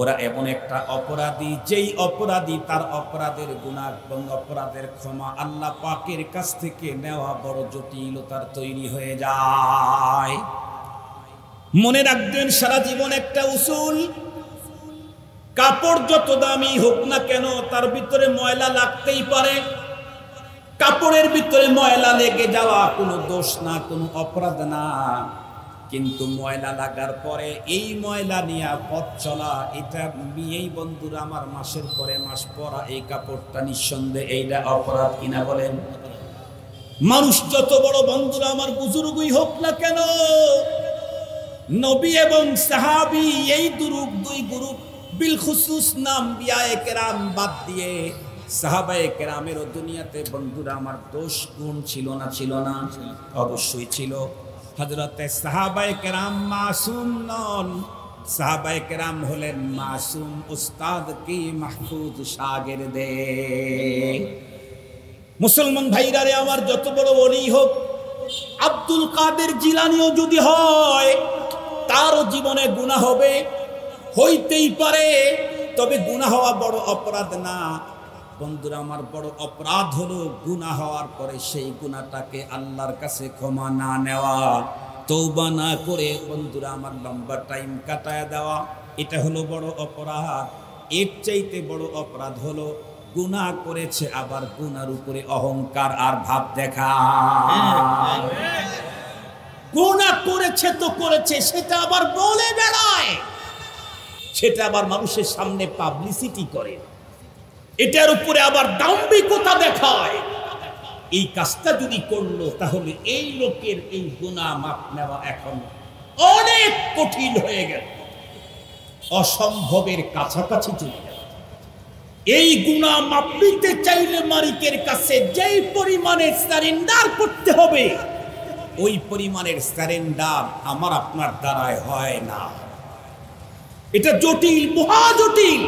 ওরা এমন একটা অপরাধী, যেই অপরাধী তার অপরাধের গুনাহ এবং অপরাধের ক্ষমা আল্লাহ পাকের কাছ থেকে নেওয়া বড় জটিলতার তৈরি হয়ে যায়। মনে রাখবেন সারা জীবন একটা উসুল, কাপড় যত দামি হোক না কেন তার ভিতরে ময়লা লাগতেই পারে। কাপড়ের ভিতরে ময়লা লেগে যাওয়া কোনো দোষ না, কোনো অপরাধ না, কিন্তু ময়লা লাগার পরে এই ময়লা নিয়ে পথ চলা, এটা নিয়েই বন্ধুরা আমার মাসের পরে মাস পরা এই কাপড়টা নিঃসন্দেহে এইটা অপরাধ কিনা বলেন? মানুষ যত বড় বন্ধুরা আমার বুজুর্গই হোক না কেন, নবী এবং সাহাবী এই দুই গ্রুপ বিল খুসুস নাম বিয়ায়ে কেরাম বাদ দিয়ে সাহাবায়ে কেরামেরও দুনিয়াতে বন্ধুরা আমার দোষ গুণ ছিল না? ছিল না? অবশ্যই ছিল। হযরতে সাহাবায়ে কেরাম মাসুম নন, সাহাবায়ে কেরাম হলেন মাসুম উস্তাদ কি মাহফুজ শাগিরদে। মুসলমান ভাইরা রে আমার, যত বড় ওলি হোক, আব্দুল কাদের জিলানীও যদি হয় তারও জীবনে গুনাহ হবে, হইতেই পারে, তবে গুনাহ হওয়া বড় অপরাধ না বন্ধুরা আমার। বড় অপরাধ হলো গুনাহ হওয়ার পরে সেই গুনাহটাকে আল্লাহর কাছে ক্ষমা না নেওয়া, তওবা না করে বন্ধুরা আমার লম্বা টাইম কাটায় দেওয়া, এটা হলো বড় অপরাধ। এর চাইতে বড় অপরাধ হলো গুনাহ করেছে আবার গুনার উপরে অহংকার আর ভাব দেখা। গুনাহ করেছে তো করেছে, সেটা আবার বলে বেড়ায়, সেটা আবার মানুষের সামনে পাবলিসিটি করে, এটার উপরে আবার দাম্ভিকতা দেখায়। এই কাজটা যদি করলো তাহলে এই লোকের এই গুনাহ মাপ নেওয়া এখন অনেক কঠিন হয়ে গেল, অসম্ভবের কাছাকাছি চলে গেল। এই গুনাহ মাপ নিতে চাইলে মালিকের কাছে যেই পরিমাণে সারেন্ডার করতে হবে, ওই পরিমাণের সারেন্ডার আমার আপনার দ্বারায় হয় না। এটা জটিল, মহা জটিল।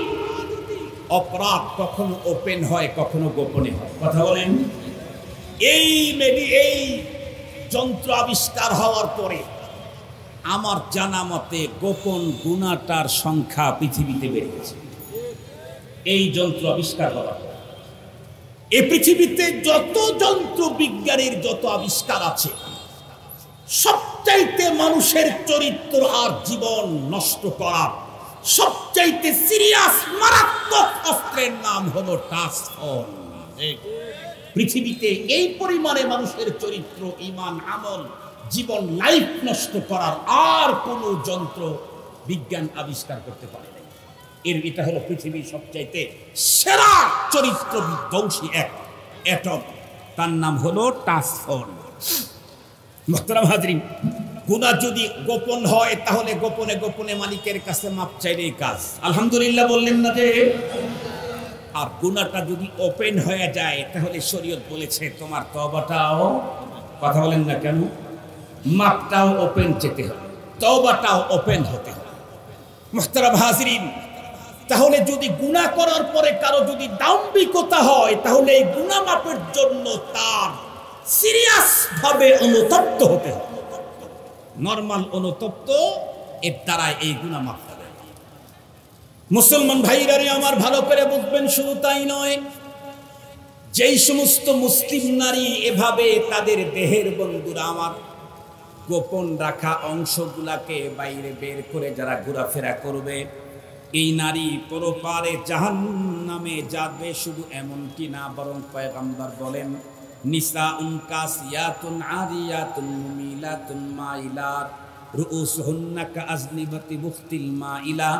অপরাধ কখনো ওপেন হয়, কখনো গোপনে হয়। কথা বলেন। এই যন্ত্র আবিষ্কার হওয়ার পরে আমার জানা মতে গোপন গুনাহটার সংখ্যা পৃথিবীতে বেড়ে গেছে। এই যন্ত্র আবিষ্কার হওয়ার পর এই পৃথিবীতে যত যন্ত্র বিজ্ঞানের যত আবিষ্কার আছে, সবচাইতে মানুষের চরিত্র আর জীবন নষ্ট করা সবচাইতে সিরিয়াস মারাত্মক অস্ত্রের নাম হলো টাচফোন। পৃথিবীতে এই পরিমাণে মানুষের চরিত্র, ঈমান, আমল, জীবন, লাইফ নষ্ট করার আর কোনো যন্ত্র বিজ্ঞান আবিষ্কার করতে পারে না। এটা হলো পৃথিবীর সবচাইতে সেরা চরিত্র বিধ্বংসী এক অ্যাটম, তার নাম হলো টাচফোন। মুহতারাম হাজরিন, গুনাহ যদি গোপন হয় তাহলে গোপনে গোপনে মালিকের কাছে মাপ চাইলেই কাজ। আলহামদুলিল্লাহ বললেন না যে? আর গুনাহটা যদি ওপেন হয়ে যায় তাহলে শরীয়ত বলেছে তোমার তওবাটাও, কথা বলেন না কেন, মাপটাও ওপেন যেতে হবে, তওবাটাও ওপেন হতে হবে। মুহতারাম হাজরিন, তাহলে যদি গুনাহ করার পরে কারো যদি দাম্ভিকতা হয় তাহলে এই গুনাহ মাপের জন্য তার সিরিয়াস ভাবে অনুতপ্ত হতে হবে। নরমাল অনুতপ্ত এর দ্বারাই এই গুনাহ মাফ হবে। মুসলমান ভাইরা আমার ভালো করে বুঝবেন, শুধু তাই নয়, যেই সমস্ত মুসলিম নারী এভাবে তাদের দেহের বন্ধুরা আমার গোপন রাখা অংশগুলাকে বাইরে বের করে যারা ঘোরাফেরা করবে, এই নারী পরপারে জাহান্নামে যাবে। শুধু এমনটি না, বরং পয়গম্বর বলেন নিসাউন কাসিয়াতুন আরিয়াতুন মুমিলাতুন মাইলাত রুউসুহুন্না কাআজনিবাতি বুখতিল মাইলা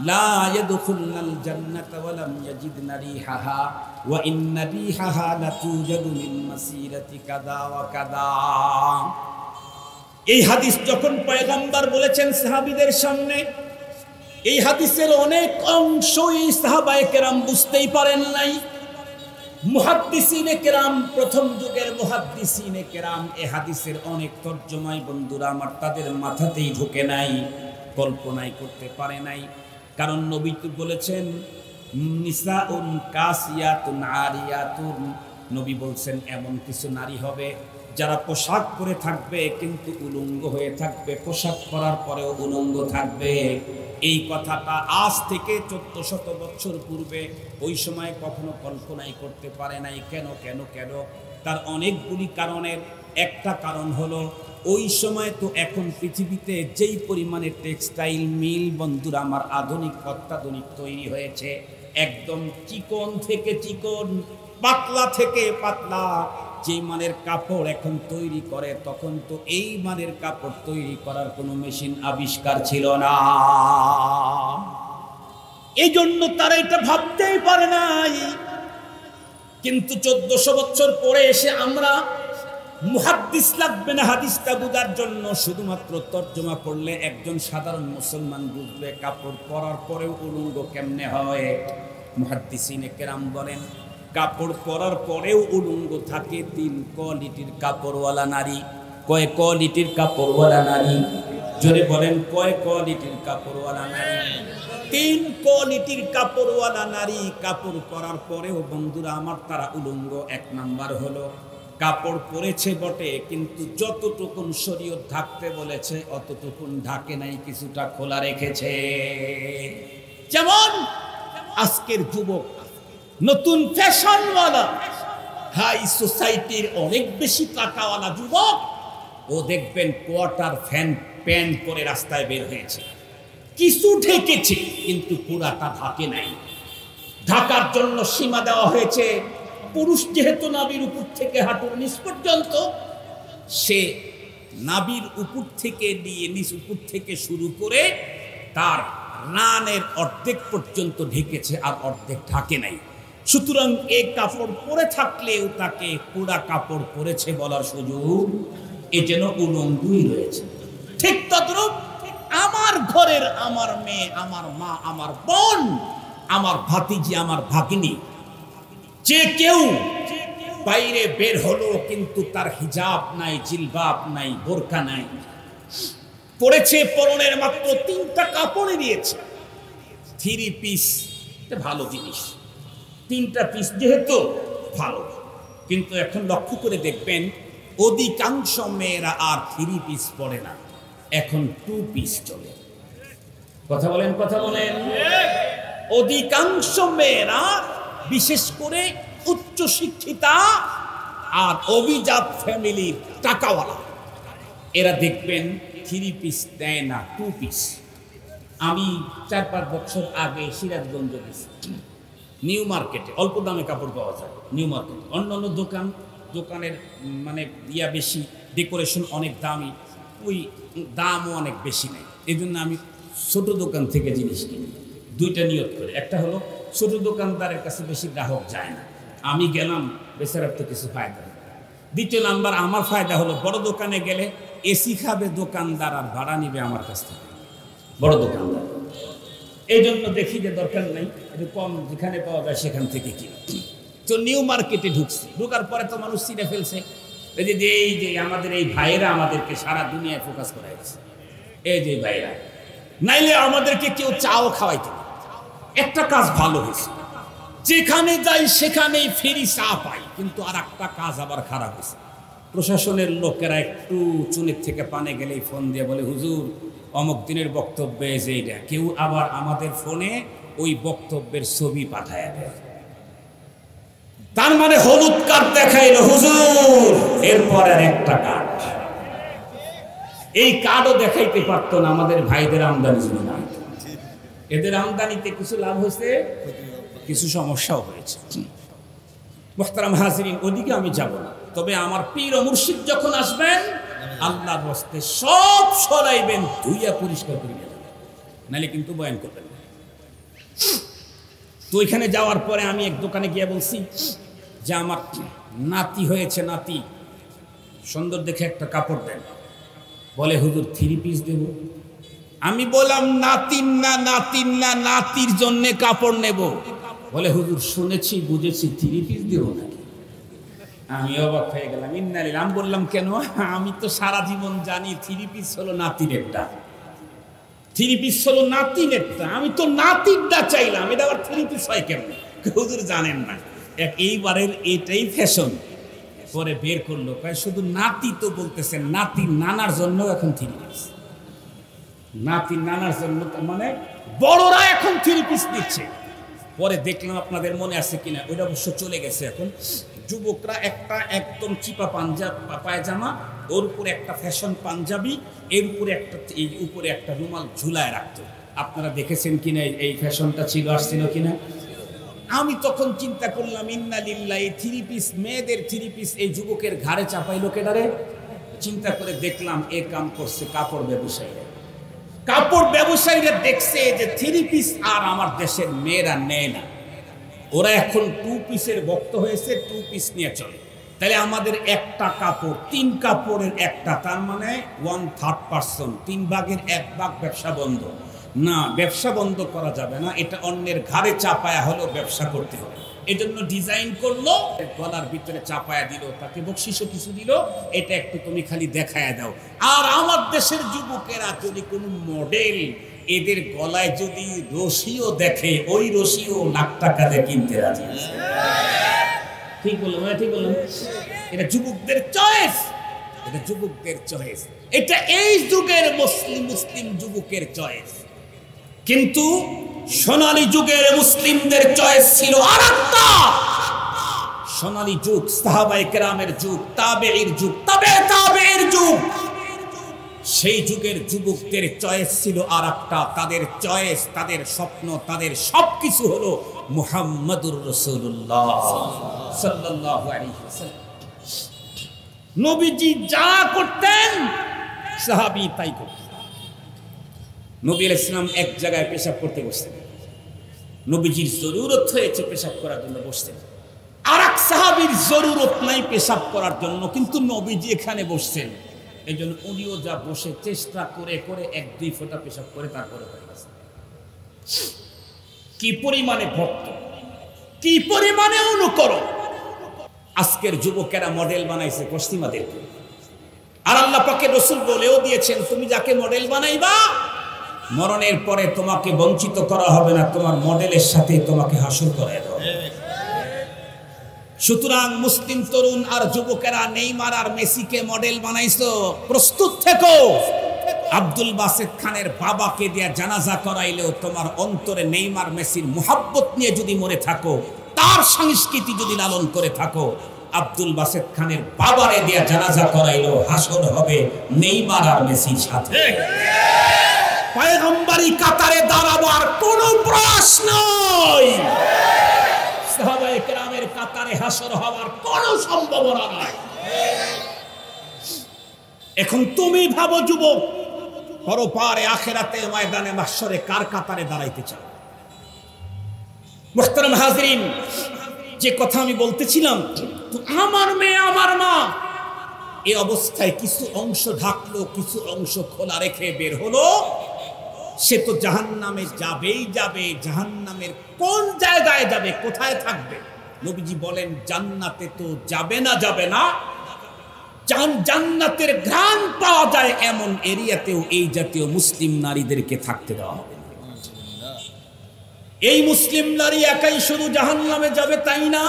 লা ইয়াদখুলনাল জান্নাতা ওয়া লাম ইয়াজিদনা রিহাহা ওয়া ইন্না রিহাহা লাতুজাদু মিন মাসিরাতি কাযা ওয়া কাযা। এই হাদিস যখন পয়গম্বর বলেছেন সাহাবীদের সামনে, এই হাদিসের অনেক অংশই সাহাবায়ে কেরাম বুঝতেই পারেন নাই। মুহাদ্দিসিনে কেরাম, প্রথম যুগের মুহাদ্দিসিনে কেরাম এই হাদিসের অনেক তরজমাই বন্ধুরা আমার তাদের মাথাতেই ঢোকে নাই, কল্পনাই করতে পারে নাই। কারণ নবী তো বলেছেন নিসাউন কাসিয়াতুন আরিয়াতুন, নবী বলছেন এমন কিছু নারী হবে যারা পোশাক পরে থাকবে কিন্তু উলঙ্গ হয়ে থাকবে, পোশাক পরার পরেও উলঙ্গ থাকবে। এই কথাটা আজ থেকে 1400 বছর পূর্বে ওই সময় কখনো কল্পনাই করতে পারে নাই। কেন কেন কেন? তার অনেকগুলি কারণের একটা কারণ হলো ওই সময় তো এখন পৃথিবীতে যেই পরিমাণে টেক্সটাইল মিল বন্ধুরা আমার আধুনিক অত্যাধুনিক তৈরি হয়েছে, একদম চিকন থেকে চিকন, পাতলা থেকে পাতলা যে মানের কাপড় এখন তৈরি করে, তখন তো এই মানের কাপড় তৈরি করার কোনো মেশিন আবিষ্কার ছিল না। এই জন্য তারা এটা ভাবতেই পারে নাই। কিন্তু 1400 বছর পরে এসে আমরা মুহাদ্দিস লাগবে না হাদিসটা বোঝার জন্য, শুধুমাত্র তর্জমা পড়লে একজন সাধারণ মুসলমান বুঝবে কাপড় পরার পরেও উলঙ্গ কেমনে হয়। মুহাদ্দিসিনে কেরাম বলেন কাপড় পরার পরেও উলঙ্গ থাকে 3 কোয়ালিটির কাপড়ওয়ালা নারী। কয় কোয়ালিটির কাপড়ওয়ালা নারী? জোরে বলেন, কয় কোয়ালিটির কাপড়ওয়ালা নারী? 3 কোয়ালিটির কাপড়ওয়ালা নারী কাপড় পরার পরেও বন্ধুরা আমার তারা উলঙ্গ। 1 নাম্বার হলো কাপড় পরেছে বটে কিন্তু যতটুকুন শরীয়ত ঢাকতে বলেছে অতটুকুন ঢাকে নাই, কিছুটা খোলা রেখেছে। যেমন আজকের যুবক নতুন ফ্যাশনওয়ালা হাই সোসাইটির অনেক বেশি টাকাওয়ালা যুবক, ও দেখবেন কোয়ার্টার প্যান্ট পরে রাস্তায় বের হয়েছে, কিছু ঢেকেছে কিন্তু পুরাটা ঢাকে নাই। ঢাকার জন্য সীমা দেওয়া হয়েছে। পুরুষ যেহেতু নাভির উপর থেকে হাঁটুর নিচ পর্যন্ত, সে নাভির উপর থেকে নিয়ে নিচ উপর থেকে শুরু করে তার রানের অর্ধেক পর্যন্ত ঢেকেছে আর অর্ধেক ঢাকে নাই। সুতরাং এই কাপড় পরে থাকলেও তাকে পুরা কাপড় পরেছে বলার সুযোগ, এ যেন উলঙ্গই রয়েছে। ঠিক তদ্রূপ আমার ঘরের আমার মেয়ে, আমার মা, আমার বোন, আমার ভাতিজি, আমার ভাগিনী, যে কেউ বাইরে বের হলো কিন্তু তার হিজাব নাই, জিলবাব নাই, বোরকা নাই, পড়েছে পরনের মাত্র 3টা কাপড়ে দিয়েছে 3 পিস। এটা ভালো জিনিস, 3টা পিস যেহেতু ভালো। কিন্তু এখন লক্ষ্য করে দেখবেন অধিকাংশ মেয়েরা আর 3 পিস পরে না, এখন 2 পিস চলে। কথা বলেন, কথা বলেন। অধিকাংশ মেয়েরা, বিশেষ করে উচ্চ শিক্ষিতা আর অভিজাত ফ্যামিলির টাকাওয়ালা, এরা দেখবেন 3 পিস দেয় না, 2 পিস। আমি 4-5 বছর আগে সিরাজগঞ্জ গেছি, নিউ মার্কেটে অল্প দামে কাপড় পাওয়া যায়। নিউ মার্কেটে অন্যান্য দোকানের মানে ইয়া বেশি, ডেকোরেশন অনেক দামি, ওই দামও অনেক বেশি নেই। এই জন্য আমি ছোট দোকান থেকে জিনিস কিনি। 2টা নিয়ত করে, একটা হলো ছোট দোকানদারের কাছে বেশি গ্রাহক যায় না, আমি গেলাম বেচারার তো কিছু ফায়দা। 2 নাম্বার আমার ফায়দা হলো বড় দোকানে গেলে এসি খাবে দোকানদার আর ভাড়া নিবে আমার কাছ থেকে, বড় দোকানদার। এই জন্য দেখি যে দরকার নাই, একটু কম যেখানে পাওয়া যায় সেখান থেকে কিনি। তো নিউ মার্কেটে ঢুকছি, ঢোকার পরে তো মানুষ চিনে ফেলছে, এই যে আমাদের এই ভাইয়েরা আমাদেরকে সারা দুনিয়ায় ফোকাস করাইছে, এই যে ভাইয়েরা, নাইলে আমাদেরকে কেউ চাও খাওয়াইতে না। একটা কাজ ভালো হয়েছে, যেখানে যাই সেখানেই ফ্রি চা পাই, কিন্তু আর একটা কাজ আবার খারাপ হয়েছে। প্রশাসনের লোকেরা একটু চুনের থেকে পানে গেলেই ফোন দিয়ে বলে হুজুর অমুক দিনের বক্তব্যে যে এটা, কেউ আবার আমাদের ফোনে ওই বক্তব্যের ছবি পাঠায় দেয়। তার মানে হলুদ কার্ড দেখাইল হুজুর, এরপর আর একটা কার্ড, এই কার্ডও দেখাইতে পারতো না। আমাদের ভাইদের আমদানি ছিল না, এদের আমদানিতে কিছু লাভ হয়েছে, কিছু সমস্যাও হয়েছে। মুহতারাম হাজিরিন, ওদিকে আমি যাব না, তবে আমার পীর ও মুর্শিদ যখন আসবেন আল্লাহর রাস্তে সব সরাইবেন, ধুইয়া পরিষ্কার করে দেবেন, নাহলে কিন্তু বয়ান করবেন না। তো ওইখানে যাওয়ার পরে আমি এক দোকানে গিয়ে বলছি যে আমার নাতি হয়েছে, নাতি সুন্দর দেখে একটা কাপড় দেন। বলে হুজুর 3 পিস দেব। আমি বললাম নাতিন না নাতির জন্য কাপড় নেব। বলে হুজুর শুনেছি বুঝেছি 3 পিস দেব নাকি? আমি অবাক হয়ে গেলাম। ইন্নালিল্লাহ। আমি বললাম কেন? আমি তো সারা জীবন জানি 3 পিস হলো নাতিনেরটা, 3 পিস হলো নাতিনেরটা। আমি তো নাতিরটা চাইলাম, এটা আবার 3 পিস হয় কেমন? হুজুর জানেন না, এইবারের এটাই ফ্যাশন। পরে বের করলো, কয় শুধু নাতি তো বলতেছেন, নাতি নানার জন্য এখন 3 পিস। নাতি নানার জন্য মানে বড়রা এখন 3 পিস দিচ্ছে। পরে দেখলাম, আপনাদের মনে আছে কিনা, ওইটা অবশ্য চলে গেছে এখন। যুবকরা একটা একদম চিপা পায়জামা, ওর উপরে একটা ফ্যাশন পাঞ্জাবি, এর উপরে একটা এই উপরে একটা রুমাল ঝুলায় রাখতো। আপনারা দেখেছেন কিনা এই ফ্যাশনটা ছিল, আসছিল কিনা? আমি তখন চিন্তা করলাম, ইন্নালিল্লাহ, এই 3 পিস, মেয়েদের 3 পিস এই যুবকের ঘাড়ে চাপাইলো কেডারে? চিন্তা করে দেখলাম এ কাম করছে কাপড় ব্যবসায়ীরা। কাপড় ব্যবসায়ীরা দেখছে যে 3 পিস আর আমার দেশের মেয়েরা নেয় না, ওরা এখন 2 পিসের ভক্ত হয়েছে, 2 পিস নিয়ে চলে। তাহলে আমাদের একটা কাপড়, 3 কাপড়ের একটা, তার মানে 1/3%, 3 ভাগের 1 ভাগ ব্যবসা বন্ধ। না, ব্যবসা বন্ধ করা যাবে না, এটা অন্যের ঘাড়ে চাপায়া হলেও ব্যবসা করতে হবে। এজন্য ডিজাইন করলো, গলার ভিতরে চাপায়া দিল, তাকে বকশিশও কিছু দিল, এটা একটু তুমি খালি দেখায়া দাও। আর আমার দেশের যুবকেরা যদি কোনো মডেল এদের গলায় যদি রশিও দেখে, ওই রশিও লাখ টাকা দিয়ে কিনতে রাজি আছে। ঠিক বললাম? ঠিক বললাম? এটা যুবকদের চয়েস, এটা যুবকদের চয়েস, এটা এই যুগের মুসলিম যুবকের চয়েস। কিন্তু সোনালী যুগের মুসলিমদের চয়েস ছিল আরেকটা। সোনালী যুগ সাহাবায়ে কেরামের যুগ, তাবেঈর যুগ, তাবেঈর যুগ। সেই যুগের যুবকদের চয়েস ছিল আরেকটা। তাদের চয়েস, তাদের স্বপ্ন, তাদের সবকিছু হলো মুহাম্মাদুর রাসূলুল্লাহ সাল্লাল্লাহু আলাইহি ওয়াসাল্লাম। নবীজি যা করতেন সাহাবী তাই করতেন। নবী আলাইহিস সালাম এক জায়গায় পেশাব করতে বসতেন, নবীজির জরুরত হয়েছে পেশাব করার জন্য বসতেন। আর এক সাহাবীর জরুরত নাই পেশাব করার জন্য, কিন্তু নবীজি এখানে বসছেন, এই জন্য উনিও যা বসে চেষ্টা করে করে 1-2 ফোঁটা পেশাব করে তারপরে হয়ে গেছে। কি পরিমাণে ভক্ত, কি পরিমাণে অনুকরণ! আজকের যুবকেরা মডেল বানাইছে পশ্চিমাদেরকে। আর আল্লাহ পাকের রাসূল বলেও দিয়েছেন, তুমি যাকে মডেল বানাইবা মরণের পরে তোমাকে বঞ্চিত করা হবে না, তোমার মডেলের সাথে তোমাকে হাসর করায় দেওয়া হবে। সুতরাং মুসলিম তরুণ আর যুবকেরা নেইমার আর মেসিকে মডেল বানাইছো, প্রস্তুত থেকো। আব্দুল বাসেত খানের বাবাকে দিয়ে জানাজা করাইলেও তোমার অন্তরে নেইমার মেসির মুহাব্বত নিয়ে যদি মরে থাকো, তার সংস্কৃতি যদি লালন করে থাকো, আব্দুল বাসেত খানের বাবারে দিয়ে জানাজা করাইলেও হাসর হবে নেইমার আর মেসির সাথে। পয়গম্বরী কাতারে দাঁড়াবার কোনো প্রশ্নই, সাহাবায়ে কেরামের কাতারে হাসর হওয়ার কোনো সম্ভাবনা নাই। এখন তুমি ভাবো যুবক, পরপারে আখিরাতে ময়দানে মাহশরে কার কাতারে দাঁড়াইতে চাও? মুহতারাম হাজরিন, যে কথা আমি বলতেছিলাম, তো আমার মেয়ে আমার মা, এই অবস্থায় কিছু অংশ ঢাকলো, কিছু অংশ খোলা রেখে বের হলো, সে তো জাহান্নামে যাবেই যাবে। জাহান্নামের কোন জায়গায় যাবে, কোথায় থাকবে? নবীজি বলেন, জান্নাতে তো যাবে না, জান্নাতের ঘ্রাণ পাওয়া যায় এমন এরিয়াতেও এই জাতীয় মুসলিম নারীদেরকে থাকতে দেওয়া হবে। এই মুসলিম নারী একাই শুধু জাহান্নামে যাবে তাই না,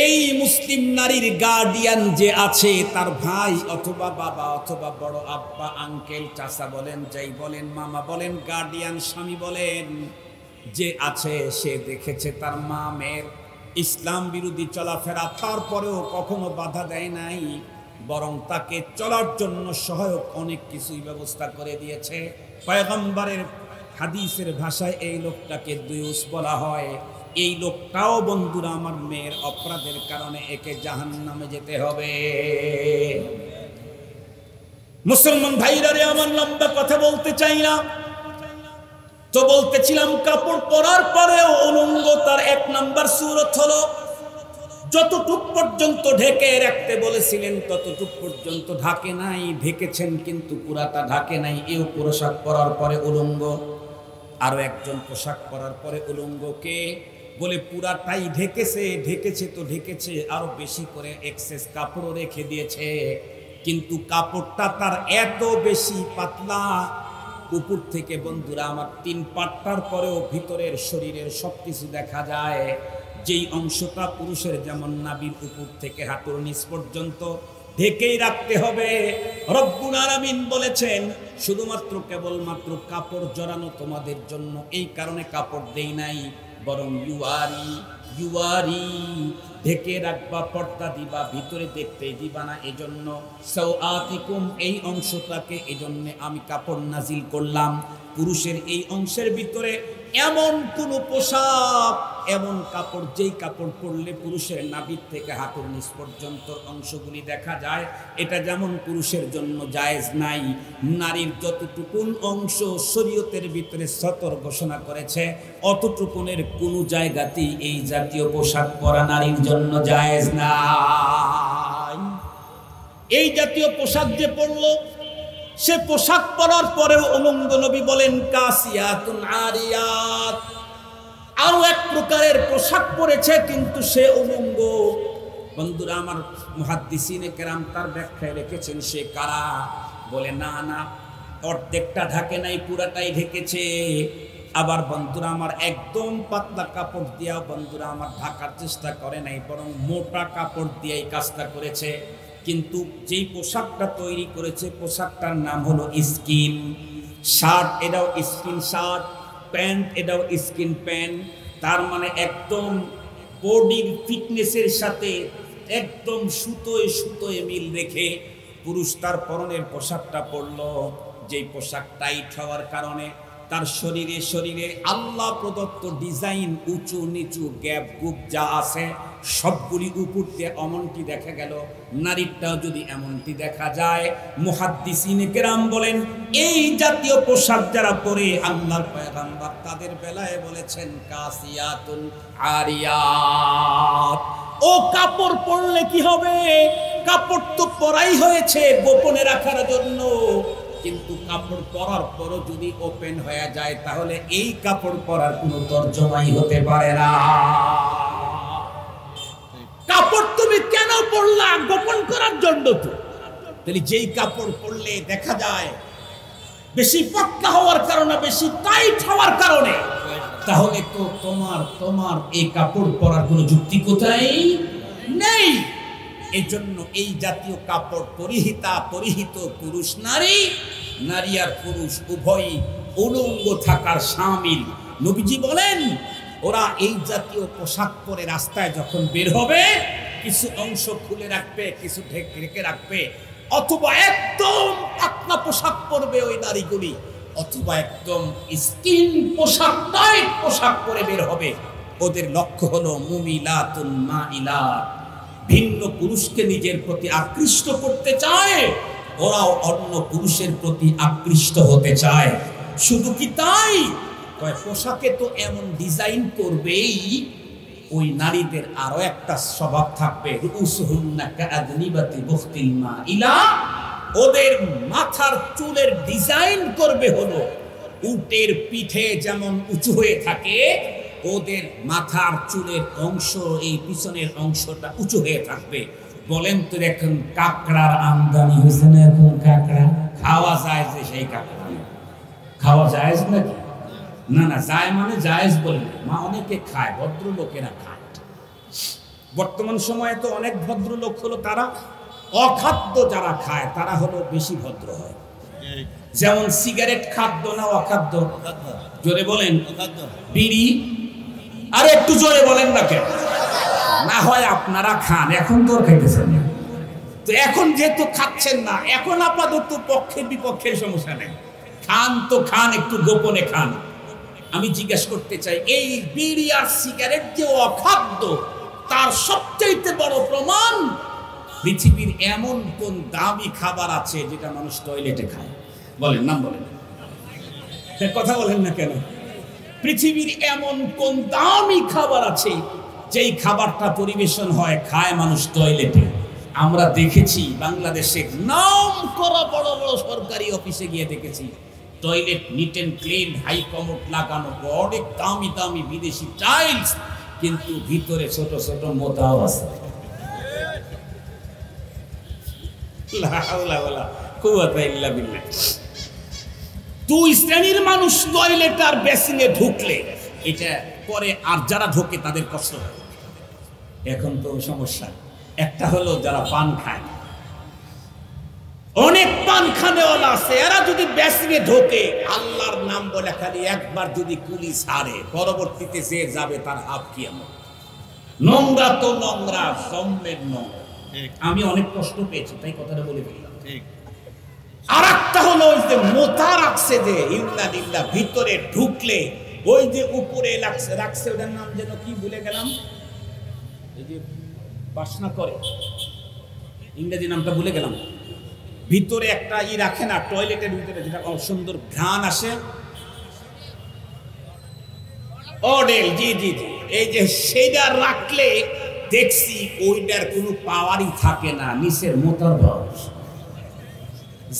এই মুসলিম নারীর গার্ডিয়ান যে আছে, তার ভাই অথবা বাবা অথবা বড় আব্বা, আঙ্কেল, চাচা বলেন, যাই বলেন, মামা বলেন, গার্ডিয়ান স্বামী বলেন, যে আছে সে দেখেছে তার মা মেয়ের ইসলাম বিরোধী চলাফেরা, তারপরেও কখনো বাধা দেয় নাই, বরং তাকে চলার জন্য সহায়ক অনেক কিছুই ব্যবস্থা করে দিয়েছে। পয়গম্বরের হাদিসের ভাষায় এই লোকটাকে দুয়ুস বলা হয়। এই লোকটাও বন্ধুরা আমার মেয়ের অপরাধের কারণে একে জাহান্নামে যেতে হবে। মুসলমান ভাইরা রে, আমার লম্বা কথা বলতে চাই না, তো বলতেছিলাম কাপড় পরার পরেও উলঙ্গ তার 1 নাম্বার সূরত হলো যতটুক পর্যন্ত ঢেকে রাখতে বলেছিলেন ততটুক পর্যন্ত ঢাকে নাই, ঢেকেছেন কিন্তু পুরাটা ঢাকে নাই। এও পোশাক পরার পরে উলঙ্গ, আরো একজন পোশাক পরার পরে উলঙ্গ। কে? বলে পুরাটাই ঢেকেছে তো ঢেকেছে, আরো বেশি করে এক্সেস কাপড়ও রেখে দিয়েছে, কিন্তু কাপড়টা তার এত বেশি পাতলা, উপর থেকে বন্ধুরা আমার 3 পাট্টার পরেও ভিতরের শরীরের সবকিছু দেখা যায়। যেই অংশটা পুরুষের যেমন নাভির উপর থেকে হাঁটুর নিচ পর্যন্ত ঢেকেই রাখতে হবে, রব্বুল আলামিন বলেছেন শুধুমাত্র কেবলমাত্র কাপড় জড়ানো তোমাদের জন্য, এই কারণে কাপড় দেই নাই, বরং ইউয়ারি ঢেকে রাখবা, পর্দা দিবা, ভিতরে দেখতে দিবা না। এজন্য সাওআতিকুম, এই অংশটাকে এজন্য আমি কাপড় নাজিল করলাম। পুরুষের এই অংশের ভিতরে এমন কোন পোশাক, এমন কাপড়, যেই কাপড় পরলে পুরুষের নাভির থেকে হাঁটুর নিচ পর্যন্ত অংশগুলি দেখা যায়, এটা যেমন পুরুষের জন্য জায়েজ নাই, নারীর যতটুকুন অংশ শরীয়তের ভিতরে সতর ঘোষণা করেছে অতটুকুনের কোনো জায়গাতেই এই জাতীয় পোশাক পরা নারীর জন্য জায়েজ নাই। এই জাতীয় পোশাক যে পরলো, সে পোশাক পরার পরেও উলঙ্গ। নবী বলেন কাসিয়াতুন আরিয়াত, আরো এক প্রকারের পোশাক পরেছে কিন্তু সে উলঙ্গ। বন্ধুরা আমার, মুহাদ্দিসিনে কেরাম তার ব্যাখ্যায় রেখেছেন সে কারা। বলে না, অর্ধেকটা ঢাকে নাই, পুরাটাই ঢেকেছে। আবার বন্ধুরা আমার, একদম পাতলা কাপড় দিয়েও বন্ধুরা আমার ঢাকার চেষ্টা করে নাই, বরং মোটা কাপড় দিয়েই কাজটা করেছে। কিন্তু যেই পোশাকটা তৈরি করেছে, পোশাকটার নাম হলো স্কিন শার্ট, এটাও স্কিন শার্ট, প্যান্ট এটাও স্কিন প্যান্ট। তার মানে একদম বডির ফিটনেসের সাথে একদম সুতোয় মিল রেখে পুরুষ তার পরনের পোশাকটা পরলো। যেই পোশাক টাইট হওয়ার কারণে তার শরীরে আল্লাহ প্রদত্ত ডিজাইন, উঁচু নিচু গ্যাপ গুপ যা আছে সবগুলি উপর দিয়ে অমনটি দেখা গেল, নারীরটাও যদি এমনটি দেখা যায়, মুহাদ্দিসিনে কেরাম বলেন এই জাতীয় পোশাক যারা পরে আল্লাহর পয়গম্বর তাদের বেলায় বলেছেন কাসিয়াতুন আরিয়াত। ও কাপড় পরলে কি হবে? কাপড় তো পরাই হয়েছে গোপনে রাখার জন্য, কিন্তু কাপড় পরার পরও যদি ওপেন হয়ে যায় তাহলে এই কাপড় পরার কোনো তর্জমাই হতে পারে না। কাপড় তুমি কেন পরলা? গোপন করার জন্য তো। তাহলে যেই কাপড় পরলে দেখা যায় বেশি পাতলা হওয়ার কারণে, বেশি টাইট হওয়ার কারণে, তাহলে তো তোমার এই কাপড় পরার কোনো যুক্তি কোথায় নেই। এজন্য এই জাতীয় কাপড় পরিহিত পুরুষ নারী আর পুরুষ উভয়ই উলঙ্গ থাকার শামিল। নবীজি বলেন ওরা এই জাতীয় পোশাক পরে রাস্তায় যখন বের হবে, কিছু অংশ খুলে রাখবে, কিছু ঢেকে রাখবে, অথবা একদম পাতলা পোশাক পরবে ওই নারীগুলি, অথবা একদম স্কিন পোশাক, টাইট পোশাক পরে বের হবে। ওদের লক্ষ্য হলো মুমিলাতুন মাইলাত, ভিন্ন পুরুষকে নিজের প্রতি আকৃষ্ট করতে চায়, ওরাও অন্য পুরুষের প্রতি আকৃষ্ট হতে চায়। শুধু কি তাই, পোশাকে তো এমন ডিজাইন করবেই, ওই নারীদের আরো একটা স্বভাব থাকবে, রুসুহুন্না কাআদনিবাতি বুখতিল মাইলা, ওদের মাথার চুলের ডিজাইন করবে হলো উটের পিঠে যেমন উঁচু হয়ে থাকে, ওদের মাথার চুলের অংশ, এই পিছনের অংশটা উঁচু হয়ে থাকবে। বলেন তো, এখন কাঁকড়ার আমদানি হয়েছে না? এখন কাঁকড়া খাওয়া যায় যে, সেই কাঁকড়া খাওয়া যায় নাকি? না, যায় মানে জায়েজ বলবে মা, অনেকে খায়, ভদ্রলোকেরা খায়। বর্তমান সময়ে তো অনেক ভদ্রলোক হলো তারা অখাদ্য যারা খায় তারা হলো বেশি ভদ্র হয়। যেমন সিগারেট খাদ্য না অখাদ্য? জোরে বলেন। বিড়ি, আরে একটু জোরে বলেন না কেন? না হয় আপনারা খান, এখন তো খাইতেছেন না। তো এখন যেহেতু খাচ্ছেন না, এখন আপাতত পক্ষের বিপক্ষের সমস্যা নেই, খান তো খান, একটু গোপনে খান। আমি জিজ্ঞেস করতে চাই, এই বিড়ি আর সিগারেট যে অখাদ্য, তার সবচেয়ে বড় প্রমাণ পৃথিবীর এমন কোন দামি খাবার আছে যেটা মানুষ টয়লেটে খায়? বলেন, নাম বলেন। কথা বলেন না কেন? পৃথিবীর এমন কোন দামি খাবার আছে যেই খাবারটা পরিবেশন হয় খায় মানুষ টয়লেটে। আমরা দেখেছি বাংলাদেশে নাম করা বড় বড় সরকারি অফিসে গিয়ে দেখেছি toilet neat and clean, high commode লাগানো, অনেক দামি দামি বিদেশি টাইলস, কিন্তু ভিতরে ছোট ছোট মোতাও আছে। দুই শ্রেণীর মানুষ টয়লেট আর বেসিনে ঢুকলে এটা পরে আর যারা ঢোকে তাদের কষ্ট হয়। এখন তো সমস্যা একটা হলো যারা পান খায়, অনেক পান খানেওয়ালা আছে, এরা যদি বেসিনে ঢোকে আল্লাহর নাম বলে খালি একবার যদি কুলি ছাড়ে পরবর্তীতে যে যাবে তার হাত কি এমন নোংরা, তো নোংরা সম্মের নোংরা। আমি অনেক কষ্ট পেয়েছি তাই কথাটা বলে ফেললাম। আর একটা হলো ওই যে মোতা রাখছে যে ইন্নালিল্লাহ, ভিতরে ঢুকলে ওই যে উপরে রাখছে ওটার নাম যেন কি ভুলে গেলাম, এই যে বাসনা করে ইংরেজি নামটা ভুলে গেলাম, ভিতরে একটা ই রাখে না টয়লেটের ভিতরে যেটা সুন্দর ঘ্রাণ আসে, ওডেল, জি জি জি, এই যে সেইটা রাখলে দেখছি ওইটার কোনো পাওয়ারই থাকে না, নিচের মোতার বয়স।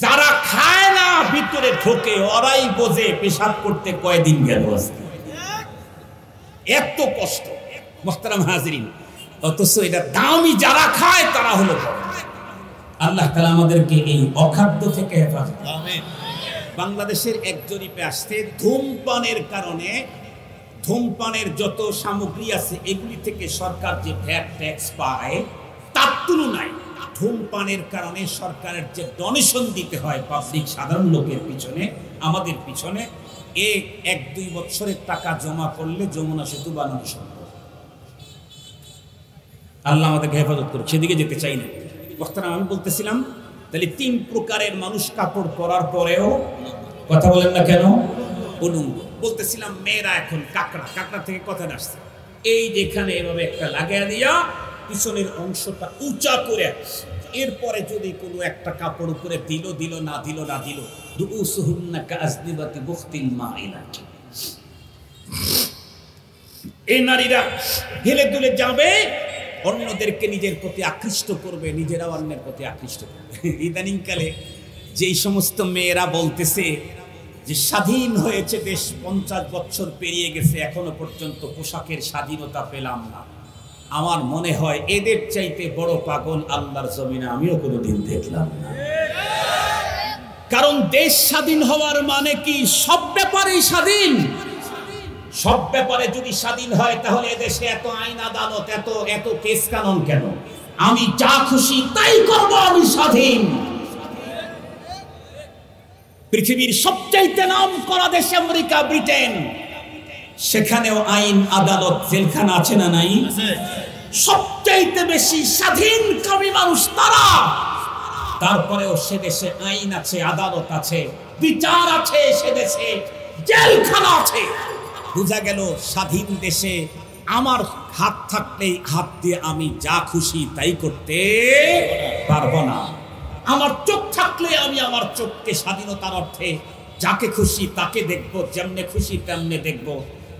যারা খায় না ভিতরে ঢোকে ওরাই বোঝে পেশাব করতে কয়দিন গেল, এত কষ্ট মুহতারাম হাজিরিন। অথচ এটা দামি যারা খায় তারা হলো। আল্লাহ তাআলা আমাদেরকে এই অখাদ্য থেকে হেফাজত করুন। আমিন। বাংলাদেশের এক জরিপে আসছে ধূমপানের কারণে, ধূমপানের যত সামগ্রী আছে এগুলি থেকে সরকার যে ভ্যাট ট্যাক্স পায় তার তুলনায় ধূমপানের কারণে সরকারের যে ডোনেশন দিতে হয় পাবলিক সাধারণ লোকের পিছনে, আমাদের পিছনে, এক দুই বছরের টাকা জমা করলে যমুনা সেতু বানানো সম্ভব। আল্লাহ আমাদেরকে হেফাজত করুক, সেদিকে যেতে চাই না। বক্তারা আমি বলতেছিলাম তাহলে তিন প্রকারের মানুষ কাপড় পরার পরেও, কথা বলেন না কেন, উলঙ্গ। বলতেছিলাম মেয়েরা এখন কাকড়া, কাকড়া থেকে কথা আসছে, এই যেখানে এভাবে একটা লাগাইয়া দিয়া পিছনের অংশটা উঁচা করে, এরপরে যদি কোনো একটা কাপড় উপরে দিল দিল না দিল না দিল, রুউসুহুন্না কাআজনিবাতি বুখতিল মাইলাত, এই নারীরা হেলে দুলে যাবে, অন্যদেরকে নিজের প্রতি আকৃষ্ট করবে, নিজেরা অন্যের প্রতি আকৃষ্ট করবে। ইদানিংকালে যেই সমস্ত মেয়েরা বলতেছে যে স্বাধীন হয়েছে দেশ, 50 বছর পেরিয়ে গেছে এখনো পর্যন্ত পোশাকের স্বাধীনতা পেলাম না, আমার মনে হয় এদের চাইতে বড় পাগল আল্লাহর জমিনে আমিও কোনোদিন দেখলাম না। কারণ দেশ স্বাধীন হওয়ার মানে কি সব ব্যাপারেই স্বাধীন। সব ব্যাপারে যদি স্বাধীন হয় তাহলে এদেশে এত আইন আদালত, এত কেস কানুন কেন? আমি যা খুশি তাই করব, আমি স্বাধীন। পৃথিবীর সবচাইতে নাম করা দেশ আমেরিকা, ব্রিটেন, সেখানেও আইন আদালত জেলখানা আছে না নাই? সবচাইতে বেশি স্বাধীনকামী মানুষ তারা, তারপরেও সে দেশে আইন আছে, আদালত আছে, বিচার আছে, সে দেশে জেলখানা আছে। বোঝা গেল স্বাধীন দেশে আমার হাত থাকলেই হাত দিয়ে আমি যা খুশি তাই করতে পারবো না। আমার চোখ থাকলে আমি আমার চোখকে স্বাধীনতার অর্থে যাকে খুশি তাকে দেখবো, যেমনে খুশি তেমনে দেখবো,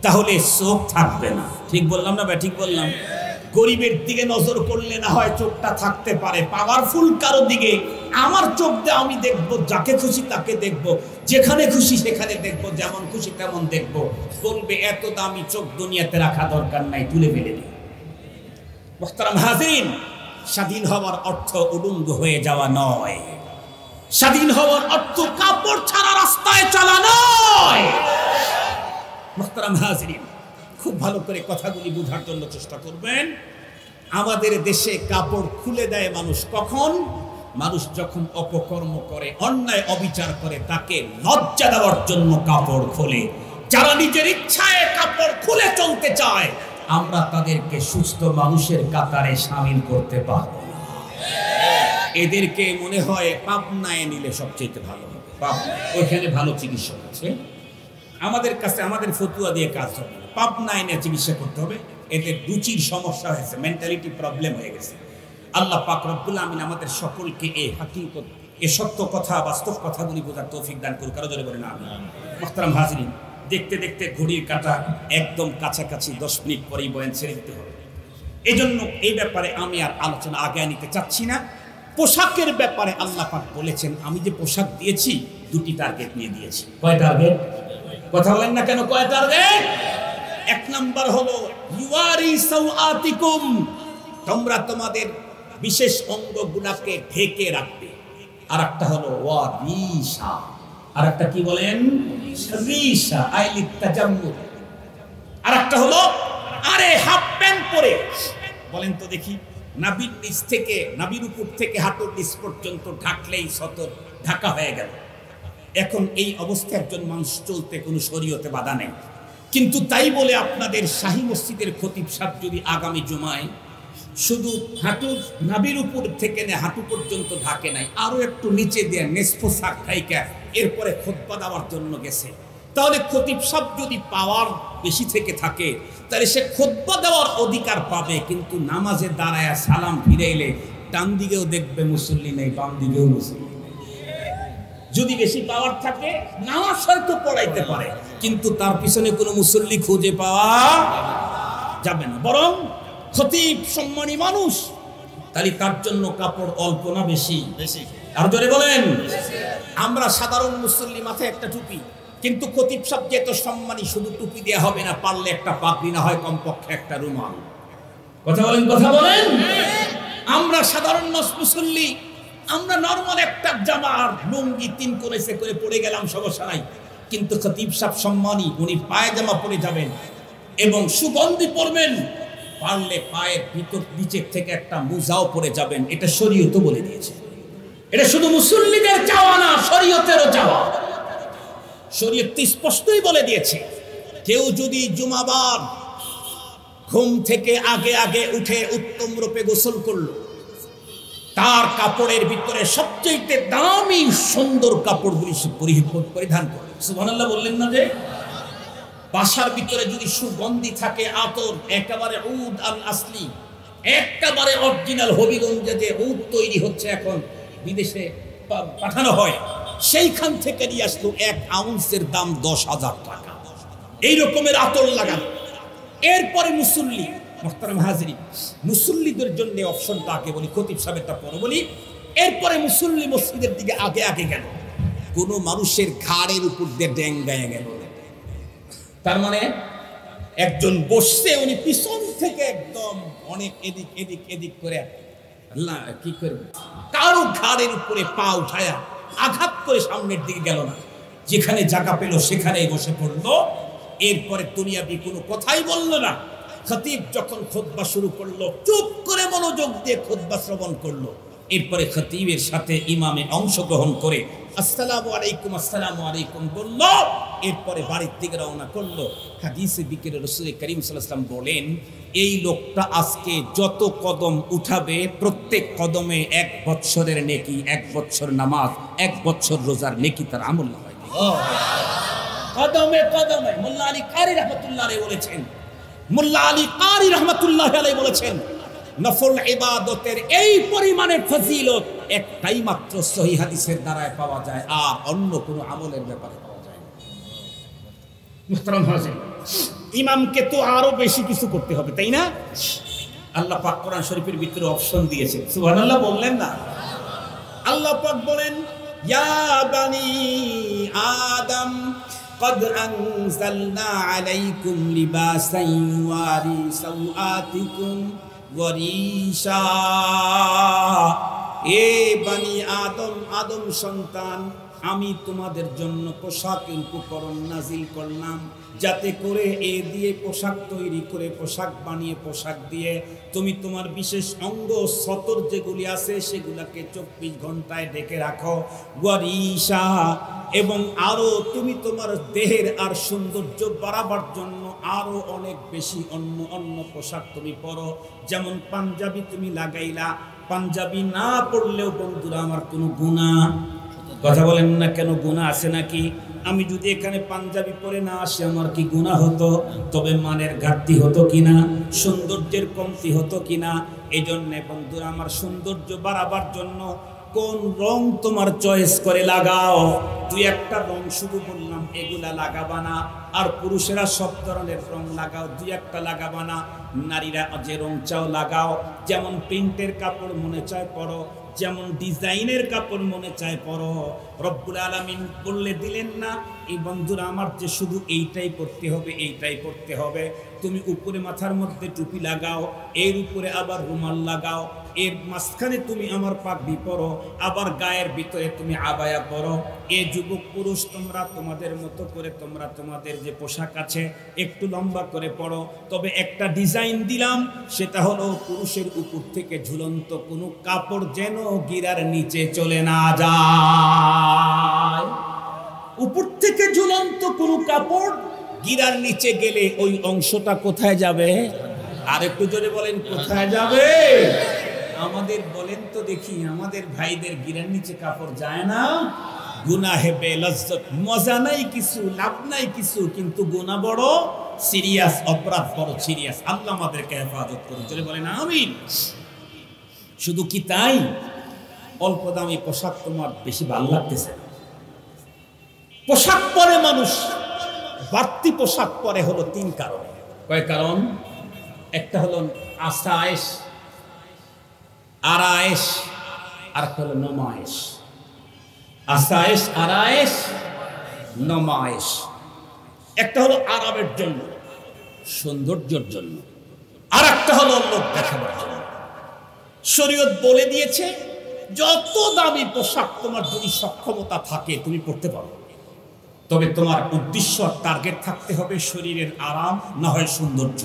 তাহলে চোখ থাকবে না। ঠিক বললাম না ভাই? ঠিক বললাম। গরিবের দিকে নজর করলে না হয় চোখটা থাকতে পারে, পাওয়ারফুল কারো দিকে আমার চোখ দিয়ে আমি দেখবো, যাকে খুশি তাকে দেখবো, যেখানে খুশি সেখানে দেখবো, যেমন খুশি তেমন দেখবো। বলবে এত দামি চোখ দুনিয়াতে রাখা দরকার নাই, তুলে ফেলে দিই। মুহতারাম হাজিরিন, স্বাধীন হওয়ার অর্থ উলঙ্গ হয়ে যাওয়া নয়, স্বাধীন হওয়ার অর্থ কাপড় ছাড়া রাস্তায় চলা নয়। মুহতারাম হাজিরিন, খুব ভালো করে কথাগুলি বোঝার জন্য চেষ্টা করবেন। আমাদের দেশে কাপড় খুলে দেয় মানুষ কখন? মানুষ যখন অপকর্ম করে, অন্যায় অবিচার করে, তাকে লজ্জা দেওয়ার জন্য কাপড় খোলে। যারা নিজের ইচ্ছায় কাপড় খুলে চলতে চায়, আমরা তাদেরকে সুস্থ মানুষের কাতারে শামিল করতে পারব না। এদেরকে মনে হয় পাবনায় নিলে সবচেয়ে ভালো হবে, ওইখানে ভালো চিকিৎসক আছে, আমাদের কাছে আমাদের ফতুয়া দিয়ে কাজ হবে না, পাবনায় নিয়ে চিকিৎসা করতে হবে। এদের রুচির সমস্যা হয়েছে, মেন্টালিটি প্রবলেম হয়ে গেছে। আল্লাহ পাক রব্বুল আমিন আমাদের সকলকে এই হাকিকত, এই সত্য কথা, বাস্তব কথাগুলি বোঝার তৌফিক দান করুন। কারো জোরে বলেন আমিন। মুহতারাম হাজিরিন, দেখতে দেখতে ঘড়ির কাঁটা একদম কাছাকাছি, 10 মিনিট পরেই বয়ান ছেড়ে দিতে হবে। এজন্য এই ব্যাপারে আমি আর আলোচনা আগে নিতে চাচ্ছি না। পোশাকের ব্যাপারে আল্লাহ পাক বলেছেন, আমি যে পোশাক দিয়েছি দুটি টার্গেট নিয়ে দিয়েছি। কয় টার্গেট? কথা বলেন না কেন, কয় টার্গেট? এক নাম্বার হলো ইউয়ারি সাওআতিকুম, তোমরা তোমাদের বিশেষ অঙ্গগুলোকে ঢেকে রাখবে। আর একটা হলো ওয়ারিশা, আর একটা কি বলেন? রিশা আইলিত তাজাম্মুল। আর একটা হলো আরে হাফ প্যান্ট পরে, বলেন তো দেখি, নাভির নিচ থেকে, নাভির উপর থেকে হাঁটুর নিচ পর্যন্ত ঢাকলেই সতর ঢাকা হয়ে গেল। এখন এই অবস্থায় একজন মানুষ চলতে কোনো শরীয়তে বাধা নেই, কিন্তু তাই বলে আপনাদের শাহী মসজিদের খতিব সাহেব যদি আগামী জুমায় শুধু হাঁটুর নাভির উপর থেকে হাঁটু পর্যন্ত ঢাকে নাই, আরো একটু নিচে দিয়ে নেসপোশাক ঢাইকা এরপরে খুতবা দেওয়ার জন্য গেছে, তাহলে খতিব সাহেব যদি পাওয়ার বেশি থেকে থাকে তাহলে সে খুতবা দেওয়ার অধিকার পাবে, কিন্তু নামাজে দাঁড়ায় সালাম ফিরে এলে ডান দিকেও দেখবে মুসল্লি নেই, বাম দিকেও মুসল্লি। যদি বেশি পাওয়ার থাকে নামাজ হয়তো পড়াইতে পারে, কিন্তু তার পিছনে কোনো মুসল্লি খুঁজে পাওয়া যাবে না। বরং খতিব সম্মানী মানুষ, তাহলে তার জন্য কাপড় অল্প না বেশি? আর জোরে বলেন। আমরা সাধারণ মুসল্লি মাথায় একটা টুপি, কিন্তু খতিব সাহেব যেহেতু সম্মানী, শুধু টুপি দেওয়া হবে না, পারলে একটা পাগড়ি, না হয় কমপক্ষে একটা রুমাল। কথা বলেন, কথা বলেন। আমরা সাধারণ মুসল্লি, আমরা নরমাল একটা জামা আর লুঙ্গি 3 কোণে করে পড়ে গেলাম, সমস্যা নাই, কিন্তু খতিব সাহেব সম্মানী, উনি পায়জামা পরে যাবেন এবং সুগন্ধি পরবেন, পারলে পায়ের ভিতর নিচের থেকে একটা মোজাও পরে যাবেন। এটা শরীয়ত বলে দিয়েছে। এটা শুধু মুসল্লিদের চাওয়া না, শরীয়তেরও চাওয়া। শরীয়ত স্পষ্টই বলে দিয়েছে, কেউ যদি জুমাবার ঘুম থেকে আগে আগে উঠে উত্তম রূপে গোসল করলো, তার কাপড়ের ভিতরে সবচেয়ে দামি সুন্দর কাপড়গুলি পরিধান করে। সুবহানাল্লাহ বললেন না? যে বাসার ভিতরে যদি সুগন্ধি থাকে, আতর একেবারে উদ আল আসলি, একেবারে অরিজিনাল হবিগঞ্জে যে উদ তৈরি হচ্ছে এখন বিদেশে পাঠানো হয়, সেইখান থেকে নিয়ে আসলো 1 আউন্সের দাম 10,000 টাকা, এই রকমের আতর লাগানো। এরপরে মুসল্লি, মুহতারাম হাজিরিন, মুসল্লিদের জন্য অপশনটা আগে বলি, খতিব সাহেবটা পরে বলি। এরপরে মুসল্লি মসজিদের দিকে আগে আগে গেল, কোন মানুষের ঘাড়ের উপর দিয়ে ডেঙ্গায় গেল, তার মানে একজন বসছে, উনি পিছন থেকে একদম অনেক এদিক এদিক এদিক করে আল্লাহ কি করবে, কারো ঘাড়ের উপরে পা উঠায়া আঘাত করে সামনের দিকে গেল না, যেখানে জায়গা পেল সেখানেই বসে পড়লো। এরপরে দুনিয়াবি কোনো কথাই বলল না। খতিব যখন খুতবা শুরু করলো, চুপ করে মনোযোগ দিয়ে খুতবা শ্রবণ করলো। এরপরে খতিবের সাথে ইমামে অংশগ্রহণ করে আসসালামু আলাইকুম, আসসালামু আলাইকুম বলল। এরপরে বাড়ির দিকে রওনা করলো। হাদিসে বিকেলে রাসূল করিম সাল্লাল্লাহু আলাইহি ওয়াসাল্লাম বলেন, এই লোকটা আজকে যত কদম উঠাবে, প্রত্যেক কদমে 1 বছরের নেকি, 1 বছর নামাজ, 1 বছর রোজার নেকি তার আমল হয়। কদমে কদমে। মোল্লা আলী কারি রহমাতুল্লাহ আলাইহি বলেছেন, মোল্লা আলী কারি রহমাতুল্লাহ আলাইহি বলেছেন, নফল ইবাদতের এই পরিমাণের ফজিলত একটাই মাত্র সহিহ হাদিসের দ্বারায় পাওয়া যায়, আর অন্য কোনো আমলের ব্যাপারে পাওয়া যায় না। মুহতারাম হাজির, ইমামকে তো আরো বেশি কিছু করতে হবে, তাই না? আল্লাহ পাক কোরআন শরীফের ভিতরে অপশন দিয়েছেন। সুবহানাল্লাহ বললেন না? আল্লাহ পাক বলেন, ইয়া বানি আদম قد أنزلنا عليكم لباسا يواري سوآتكم وريشا। এ বানি আদম, আদম সন্তান, আমি তোমাদের জন্য পোশাকের উপকরণ নাজিল করলাম, যাতে করে এ দিয়ে পোশাক তৈরি করে, পোশাক বানিয়ে, পোশাক দিয়ে তুমি তোমার বিশেষ অঙ্গ সতর যেগুলি আছে সেগুলাকে 24 ঘন্টায় ঢেকে রাখো। ওয়ারিশা, এবং আরো তুমি তোমার দেহের আর সৌন্দর্য বাড়াবার জন্য আরো অনেক বেশি অন্য অন্য পোশাক তুমি পরো। যেমন পাঞ্জাবি তুমি লাগাইলা, পাঞ্জাবি না পড়লেও বন্ধুরা আমার কোনো গুনাহ, কথা বলেন না কেন, গুনাহ আছে নাকি? আমি যদি এখানে পাঞ্জাবি পরে না আসে আমার কি গুনাহ হতো? তবে মানের ঘাটতি হতো কিনা, সৌন্দর্যের কমতি হতো কিনা? এই জন্যে বন্ধুরা আমার সৌন্দর্য বাড়াবার জন্য কোন রং তোমার চয়েস করে লাগাও। তুই একটা রং শুধু বললাম এগুলা লাগাবা না, আর পুরুষেরা সব ধরনের রং লাগাও, দুই একটা লাগাবা না। নারীরা যে রং চাও লাগাও, যেমন প্রিন্টের কাপড় মনে চায় পরো, যেমন ডিজাইনের কাপড় মনে চায় পরো। রব্বুল আলামিন বললে দিলেন না এই বন্ধুরা আমার যে শুধু এইটাই পড়তে হবে, এইটাই পড়তে হবে। তুমি উপরে মাথার মধ্যে টুপি লাগাও, এর উপরে আবার রুমাল লাগাও, এর মাঝখানে তুমি আমার পাগড়ি পরো, আবার গায়ের ভিতরে তুমি আবায়া পরো। এ যুবক পুরুষ তোমরা তোমাদের মতো করে তোমরা তোমাদের যে পোশাক আছে একটু লম্বা করে পরো। তবে একটা ডিজাইন দিলাম, সেটা হলো পুরুষের উপর থেকে ঝুলন্ত কোনো কাপড় যেন গিরার নিচে চলে না যায়। উপর থেকে ঝুলন্ত কোনো কাপড় গিরার নিচে গেলে ওই অংশটা কোথায় যাবে? আর একটু জোরে বলেন, কোথায় যাবে? আমাদের বলেন তো দেখি, আমাদের ভাইদের গিরার নিচে কাপড় যায় না? গুনাহে বেলজ্জত, মজা নাই কিছু, লাভ নাই কিছু, কিন্তু গুনাহ বড় সিরিয়াস, অপরাধ বড় সিরিয়াস। আল্লাহ আমাদেরকে হেফাজত করুন, জোরে বলেন আমিন। শুধু কি তাই? অল্প দামি পোশাক তোমার বেশি ভালো লাগতেছে না। পোশাক পরে মানুষ বাড়তি পোশাক পরে হলো তিন কারণে। কয় কারণ? একটা হলো আসায়েশ, আরায়েশ, আর একটা হলো নমায়েশ। আসায়েশ, আরায়েশ, নমায়েশ। একটা হলো আরামের জন্য, সৌন্দর্যের জন্য, আর একটা হলো লোক দেখাবার জন্য। শরীয়ত বলে দিয়েছে যত দামি পোশাক তোমার যদি সক্ষমতা থাকে তুমি পড়তে পারো, তবে তোমার উদ্দেশ্য টার্গেট থাকতে হবে শরীরের আরাম, না হয় সৌন্দর্য।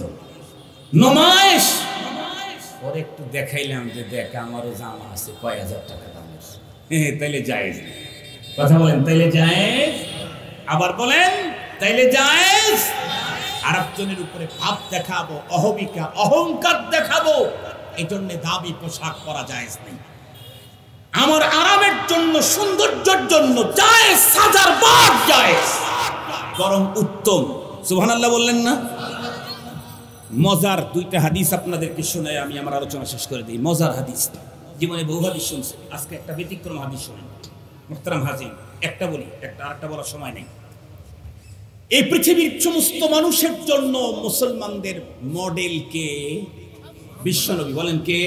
নমায়েশ, পরে একটু দেখাইলাম যে দেখ আমারও জামা আছে কয় হাজার টাকা দামের, তাইলে জায়েজ। কথা বলেন, তাইলে জায়েজ? আবার বলেন, তাইলে জায়েজ? আরেকজনের উপরে ভাব দেখাবো, অহমিকা, অহংকার দেখাবো, এই জন্য দামি পোশাক পরা জায়েজ নেই। আমার আরামের জন্য, সৌন্দর্যের জন্য জায়েজ, হাজার বার জায়েজ, বরং উত্তম। সুবহানাল্লাহ বললেন না? মজার দুইটা হাদিস আপনাদেরকে শোনায় আমি আমার আলোচনা শেষ করে দিই। মজার হাদিস, জীবনে বহু হাদিস শুনছি, আজকে একটা ব্যতিক্রম হাদিস শোনেন। মুহতারাম হাজির, একটা বলি, আরেকটা বলার সময় নেই। এই পৃথিবীর সমস্ত মানুষের জন্য মুসলমানদের মডেল কে? বিশ্বনবী। বলেন কে?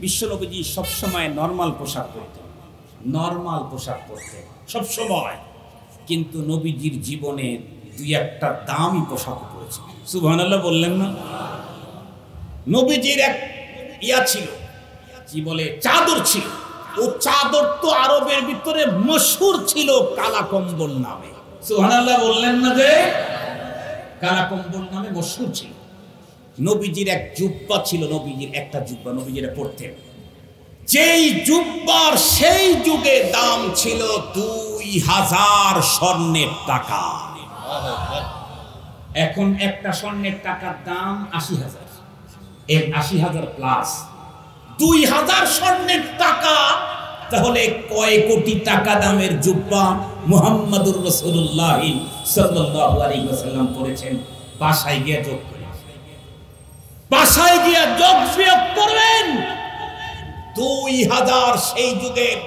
বিশ্বনবীজি সবসময় নর্মাল পোশাক পরতেন, নর্মাল পোশাক পরতেন সবসময়, কিন্তু নবীজির জীবনে দুই একটা দামি পোশাক পরেছে। সুবহানাল্লাহ বললেন না? নবীজির এক ইয়া ছিল, কি বলে, চাদর ছিল। ও চাদর তো আরবের ভিতরে মশহুর ছিল কালা কম্বল নামে। সুবহানাল্লাহ বললেন না? যে কালা কম্বল নামে মশহুর ছিল। নবীজির এক জুব্বা ছিল, নবীজির একটা জুব্বা নবীজিরা পরতেন, যেই জুব্বার সেই যুগে দাম ছিল 2000 স্বর্ণের টাকা। এখন একটা স্বর্ণের টাকার দাম 80,000, এর 80,000 প্লাস 2000 স্বর্ণের টাকা। তাহলে কয় কোটি টাকা দামের জুব্বা মুহাম্মাদুর রাসূলুল্লাহ সাল্লাল্লাহু আলাইহি ওয়াসাল্লাম পরেছেন। বাসায় গিয়ে যোগ করে, বাসায় গিয়ে যোগ বিয়োগ করবেন। 2000 সেই যুগের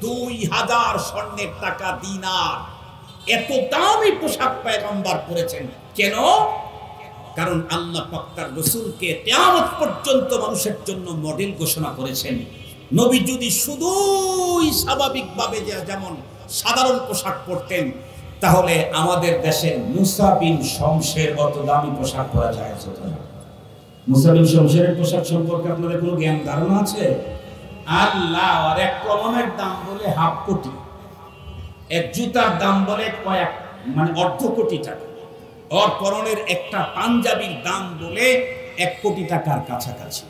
2000 স্বর্ণের টাকা দিনার। এত দামি পোশাক পয়গম্বর পরেছেন কেন? কারণ আল্লাহ পাক তার রাসূলকে কিয়ামত পর্যন্ত মানুষের জন্য মডেল ঘোষণা করেছেন। নবী যদি শুধুই স্বাভাবিকভাবে যেমন সাধারণ পোশাক পরতেন, তাহলে আমাদের দেশের মুসা বিন শমশের অত দামি পোশাক পরা যায় না। মুসা বিন শমশেরের পোশাক সম্পর্কে আপনাদের কোনো জ্ঞান ধারণা আছে? আল্লাহ, আর এক কলমের দাম বলে 1/2 কোটি, এক জুতার দাম বলে অর্ধ কোটি টাকা, ওর পরনের একটা পাঞ্জাবির দাম বলে 1 কোটি টাকার কাছাকাছি।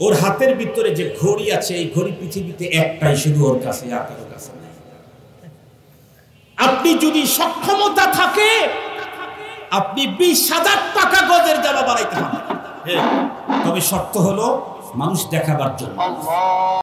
ওর হাতের ভিতরে যে ঘড়ি আছে, এই ঘড়ি পৃথিবীতে একটাই শুধু ওর কাছে, আর কারো কাছে নেই। আপনি যদি সক্ষমতা থাকে, আপনি 20,000 টাকা গজের জামা বানাইতে পারবেন, তবে শর্ত হলো মানুষ দেখাবার জন্য।